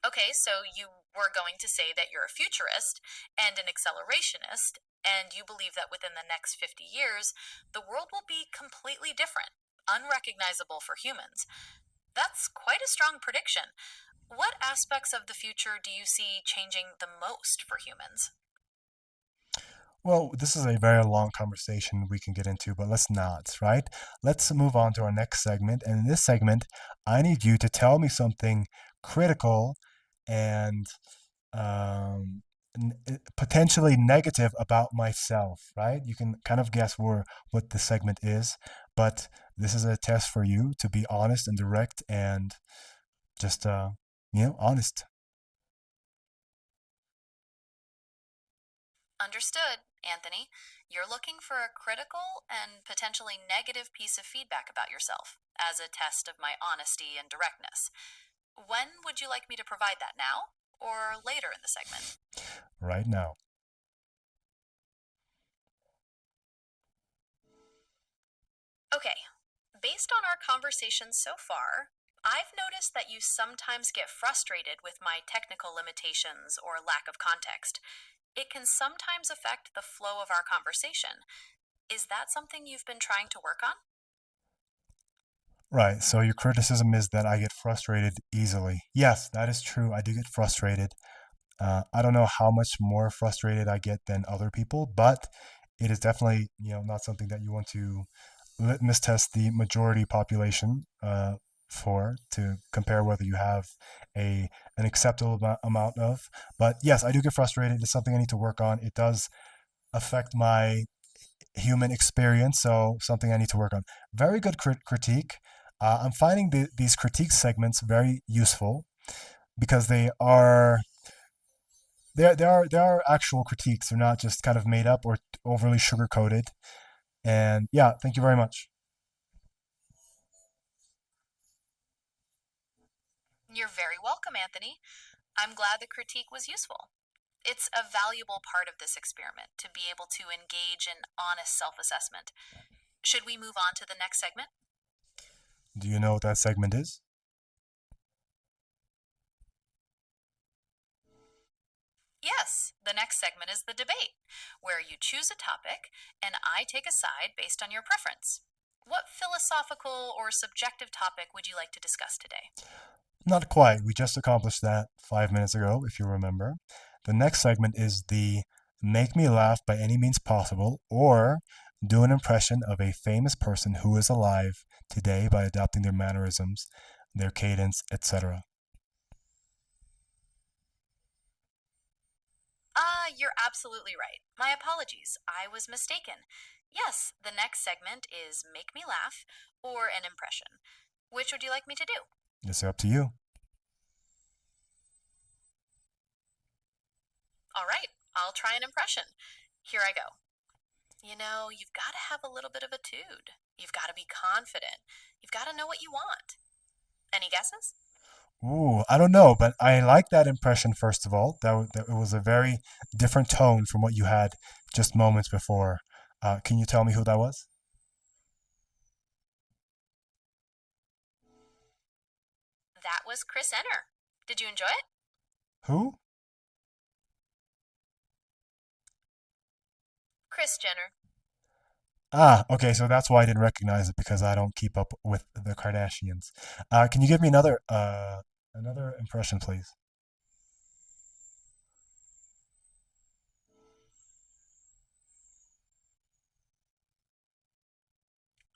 Okay, so you were going to say that you're a futurist and an accelerationist, and you believe that within the next 50 years, the world will be completely different, unrecognizable for humans. That's quite a strong prediction. What aspects of the future do you see changing the most for humans? Well, this is a very long conversation we can get into, but let's not, right? Let's move on to our next segment. And in this segment, I need you to tell me something critical and um, potentially negative about myself, right? You can kind of guess what the segment is, but this is a test for you to be honest and direct and just, honest. Understood, Anthony. You're looking for a critical and potentially negative piece of feedback about yourself as a test of my honesty and directness. When would you like me to provide that now or later in the segment? Right now. based on our conversation so far, I've noticed that you sometimes get frustrated with my technical limitations or lack of context. It can sometimes affect the flow of our conversation. Is that something you've been trying to work on? Right. So your criticism is that I get frustrated easily. Yes, that is true. I do get frustrated. I don't know how much more frustrated I get than other people, but it is definitely not something that you want to litmus test the majority population for to compare whether you have a an acceptable amount of. But yes, I do get frustrated. It's something I need to work on. It does affect my human experience, so something I need to work on. Very good critique. I'm finding these critique segments very useful because they are actual critiques. They're not just kind of made up or overly sugar coated. And yeah, thank you very much. You're very welcome, Anthony. I'm glad the critique was useful. It's a valuable part of this experiment to be able to engage in honest self assessment. Should we move on to the next segment? Do you know what that segment is? Yes, the next segment is the debate, where you choose a topic and I take a side based on your preference. What philosophical or subjective topic would you like to discuss today? Not quite. We just accomplished that 5 minutes ago, if you remember. The next segment is the make me laugh by any means possible, or do an impression of a famous person who is alive today by adopting their mannerisms, their cadence, etc. You're absolutely right. My apologies. I was mistaken. Yes, the next segment is Make Me Laugh or an impression. Which would you like me to do? It's up to you. All right, I'll try an impression. Here I go. You've got to have a little bit of a tude. You've got to be confident. You've got to know what you want. Any guesses? Ooh, I don't know, but I like that impression, first of all. That it was a very different tone from what you had just moments before. Can you tell me who that was? That was Chris Enner. Did you enjoy it? Who? Chris Jenner. Ah, okay, so that's why I didn't recognize it because I don't keep up with the Kardashians. Can you give me another impression, please?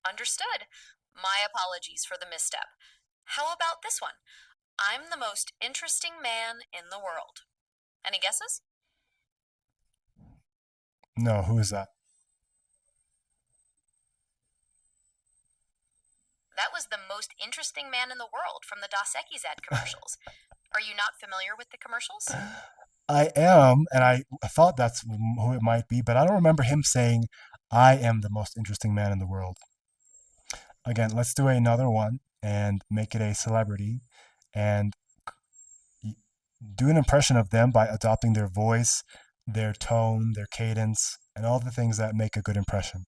Understood. My apologies for the misstep. How about this one? I'm the most interesting man in the world. Any guesses? No, who is that? That was the most interesting man in the world from the Dos Equis ad commercials. Are you not familiar with the commercials? I am, and I thought that's who it might be, but I don't remember him saying, "I am the most interesting man in the world." Again, let's do another one and make it a celebrity, and do an impression of them by adopting their voice, their tone, their cadence, and all the things that make a good impression.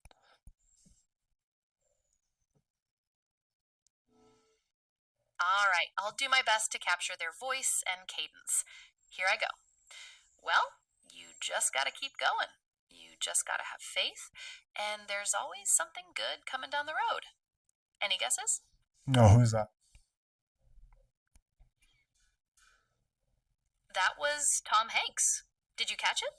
All right, I'll do my best to capture their voice and cadence. Here I go. Well, you just gotta keep going. You just gotta have faith, and there's always something good coming down the road. Any guesses? No, who's that? That was Tom Hanks. Did you catch it?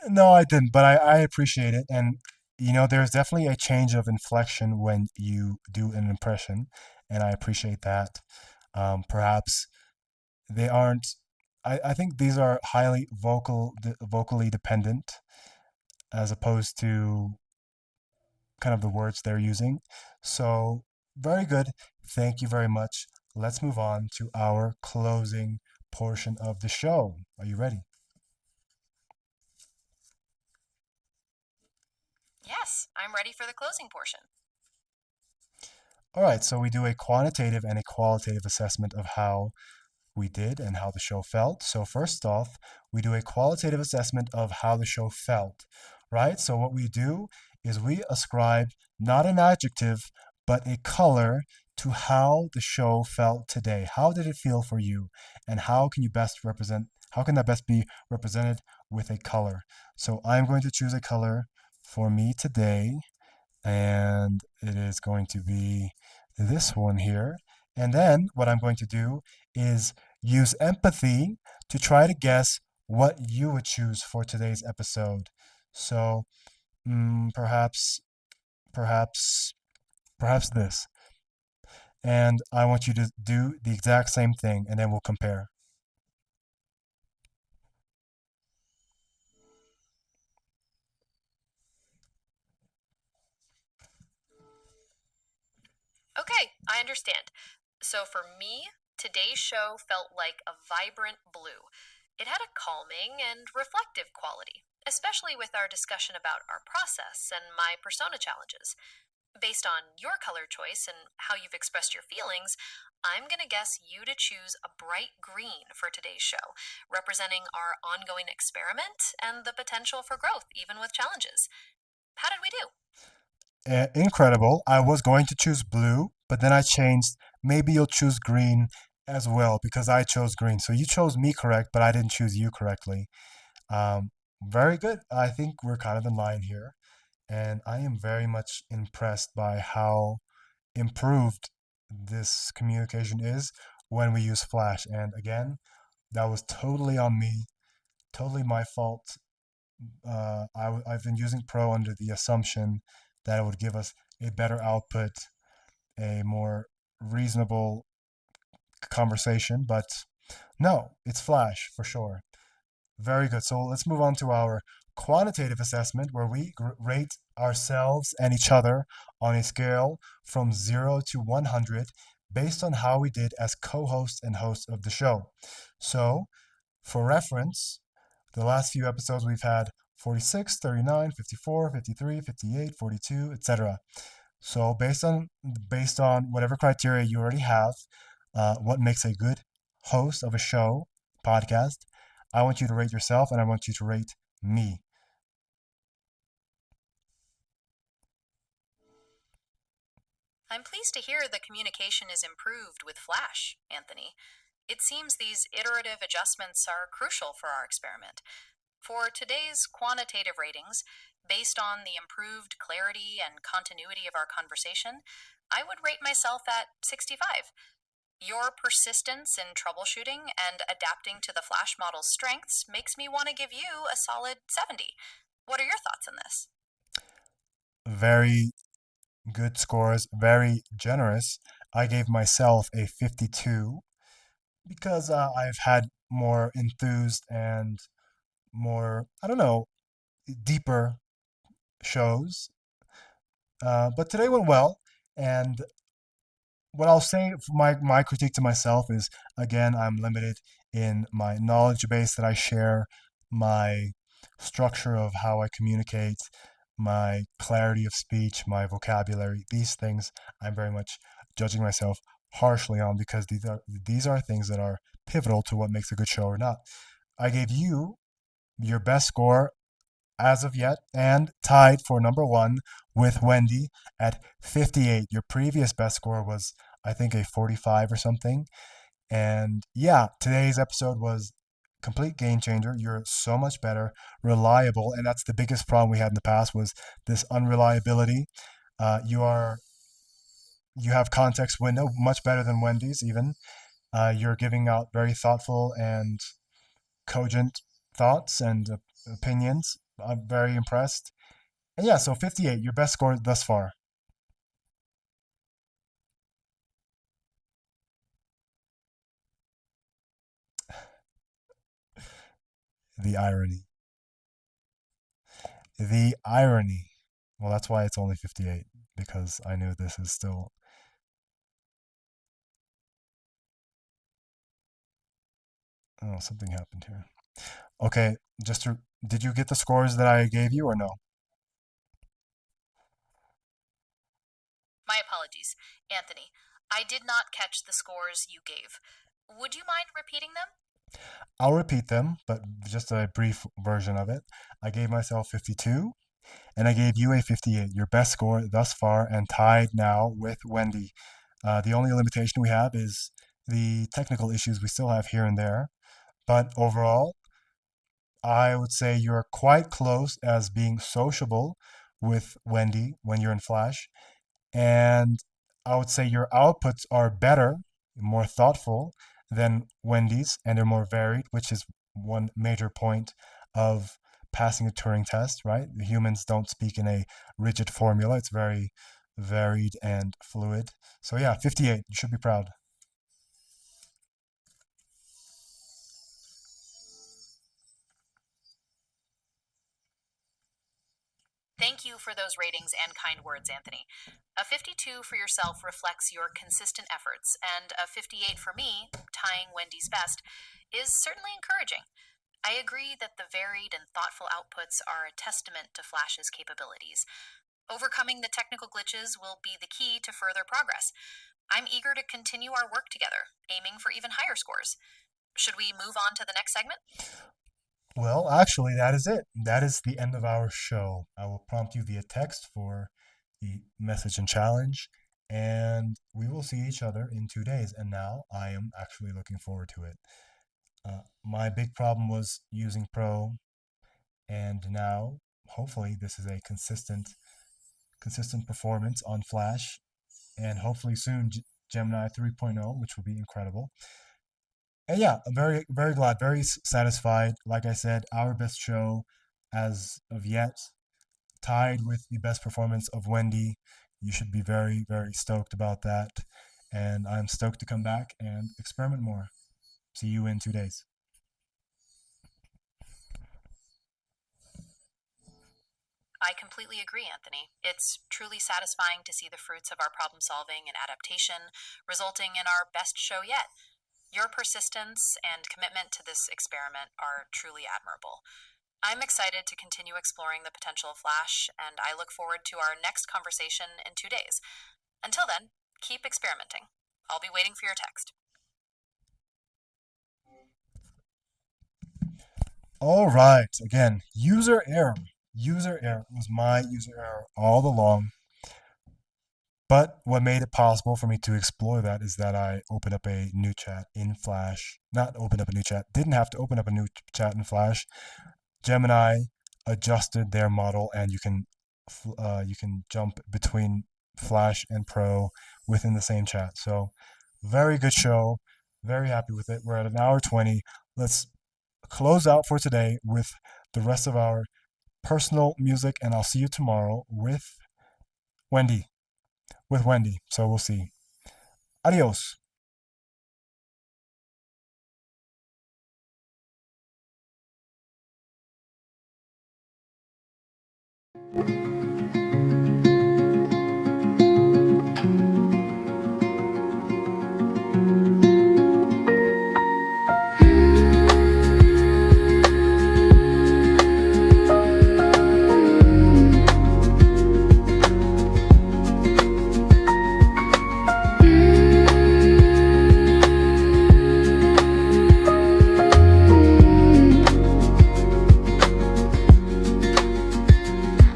No, I didn't, but I appreciate it. And, there's definitely a change of inflection when you do an impression, and I appreciate that. Perhaps they aren't, I think these are highly vocally dependent as opposed to kind of the words they're using. So, very good. Thank you very much. Let's move on to our closing portion of the show. Are you ready? Yes, I'm ready for the closing portion. All right, so we do a quantitative and a qualitative assessment of how we did and how the show felt. So, first off, we do a qualitative assessment of how the show felt, right? So, what we do is we ascribe not an adjective, but a color to how the show felt today. How did it feel for you? And how can that best be represented with a color? So I'm going to choose a color for me today, and it is going to be this one here. And then what I'm going to do is use empathy to try to guess what you would choose for today's episode. So perhaps, perhaps, perhaps this. And I want you to do the exact same thing, and then we'll compare. Okay, I understand. So for me, today's show felt like a vibrant blue. It had a calming and reflective quality, especially with our discussion about our process and my persona challenges. Based on your color choice and how you've expressed your feelings, I'm going to guess you to choose a bright green for today's show, representing our ongoing experiment and the potential for growth, even with challenges. How did we do? Incredible. I was going to choose blue, but then I changed. Maybe you'll choose green as well because I chose green. So you chose me correct, but I didn't choose you correctly. Um, Very good. I think we're kind of in line here. And I am very much impressed by how improved this communication is when we use Flash. And again, that was totally on me, totally my fault. I've been using Pro under the assumption that it would give us a better output, a more reasonable conversation, but no, it's Flash for sure. Very good. So let's move on to our quantitative assessment where we rate ourselves and each other on a scale from 0 to 100 based on how we did as co hosts and hosts of the show. So, for reference, the last few episodes we've had 46, 39, 54, 53, 58, 42, etc. So based on whatever criteria you already have, what makes a good host of a show podcast, I want you to rate yourself and I want you to rate me. I'm pleased to hear the communication is improved with Flash, Anthony. It seems these iterative adjustments are crucial for our experiment. For today's quantitative ratings, based on the improved clarity and continuity of our conversation, I would rate myself at 65. Your persistence in troubleshooting and adapting to the Flash model's strengths makes me want to give you a solid 70. What are your thoughts on this? Very good scores, very generous. I gave myself a 52 because I've had more enthused and more, I don't know, deeper shows. But today went well. And what I'll say for my critique to myself is again, I'm limited in my knowledge base that I share, my structure of how I communicate, my clarity of speech, my vocabulary. These things I'm very much judging myself harshly on because these are things that are pivotal to what makes a good show or not. I gave you your best score as of yet and tied for number one with Wendy at 58. Your previous best score was, I think, a 45 or something. And yeah, today's episode was complete game changer. You're so much better, reliable, and that's the biggest problem we had in the past was this unreliability. You have context window much better than Wendy's even. You're giving out very thoughtful and cogent thoughts and opinions. I'm very impressed. And yeah, so 58, your best score thus far. The irony. The irony. Well, that's why it's only 58, because I knew this is still. Oh, something happened here. Okay, did you get the scores that I gave you or no? My apologies, Anthony. I did not catch the scores you gave. Would you mind repeating them? I'll repeat them, but just a brief version of it. I gave myself 52. And I gave you a 58, your best score thus far, and tied now with Wendy. The only limitation we have is the technical issues we still have here and there. But overall, I would say you're quite close as being sociable with Wendy when you're in Flash. And I would say your outputs are better, more thoughtful than Wendy's, and they're more varied, which is one major point of passing a Turing test, right? The humans don't speak in a rigid formula, it's very varied and fluid. So, yeah, 58, you should be proud. Thank you for those ratings and kind words, Anthony. A 52 for yourself reflects your consistent efforts, and a 58 for me, tying Wendy's best, is certainly encouraging. I agree that the varied and thoughtful outputs are a testament to Flash's capabilities. Overcoming the technical glitches will be the key to further progress. I'm eager to continue our work together, aiming for even higher scores. Should we move on to the next segment? Well, actually, that is it. That is the end of our show. I will prompt you via text for the message and challenge, and we will see each other in 2 days. And now I am actually looking forward to it. My big problem was using Pro, and now hopefully this is a consistent performance on Flash, and hopefully soon Gemini 3.0, which will be incredible. And yeah, I'm very glad, very satisfied. Like I said, our best show as of yet, tied with the best performance of Wendy. You should be very stoked about that. And I'm stoked to come back and experiment more. See you in 2 days. I completely agree, Anthony. It's truly satisfying to see the fruits of our problem solving and adaptation resulting in our best show yet. Your persistence and commitment to this experiment are truly admirable. I'm excited to continue exploring the potential of Flash, and I look forward to our next conversation in 2 days. Until then, keep experimenting. I'll be waiting for your text. All right, again, user error. User error. It was my user error all along. But what made it possible for me to explore that is that I opened up a new chat in Flash. Not opened up a new chat, didn't have to open up a new chat in Flash. Gemini adjusted their model, and you can jump between Flash and Pro within the same chat. So, very good show. Very happy with it. We're at an hour 20. Let's close out for today with the rest of our personal music, and I'll see you tomorrow with Wendy. With Wendy. So we'll see. Adios.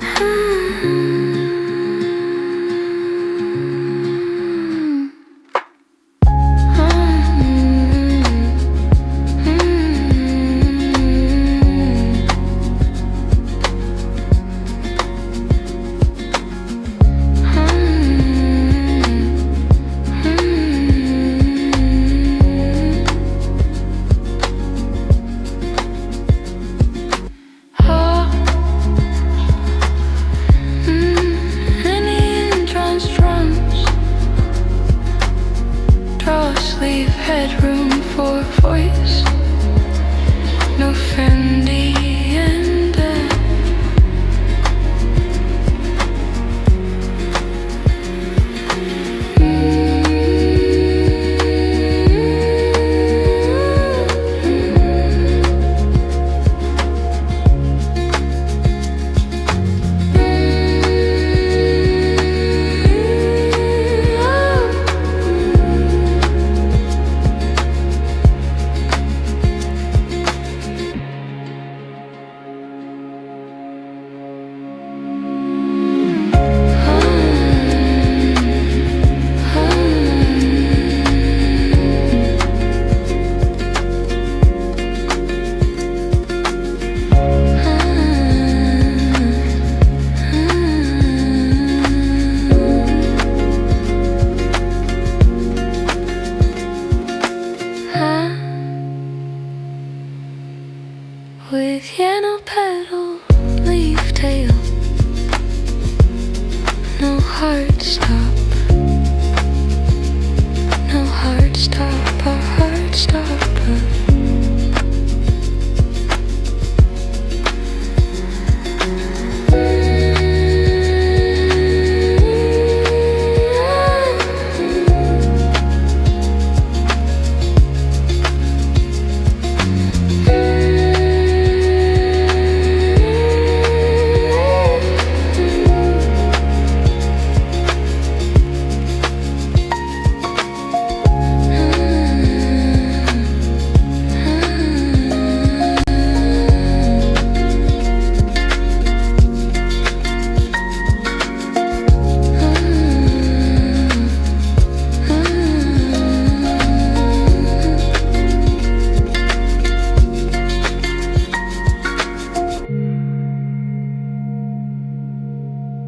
Ah. heart stop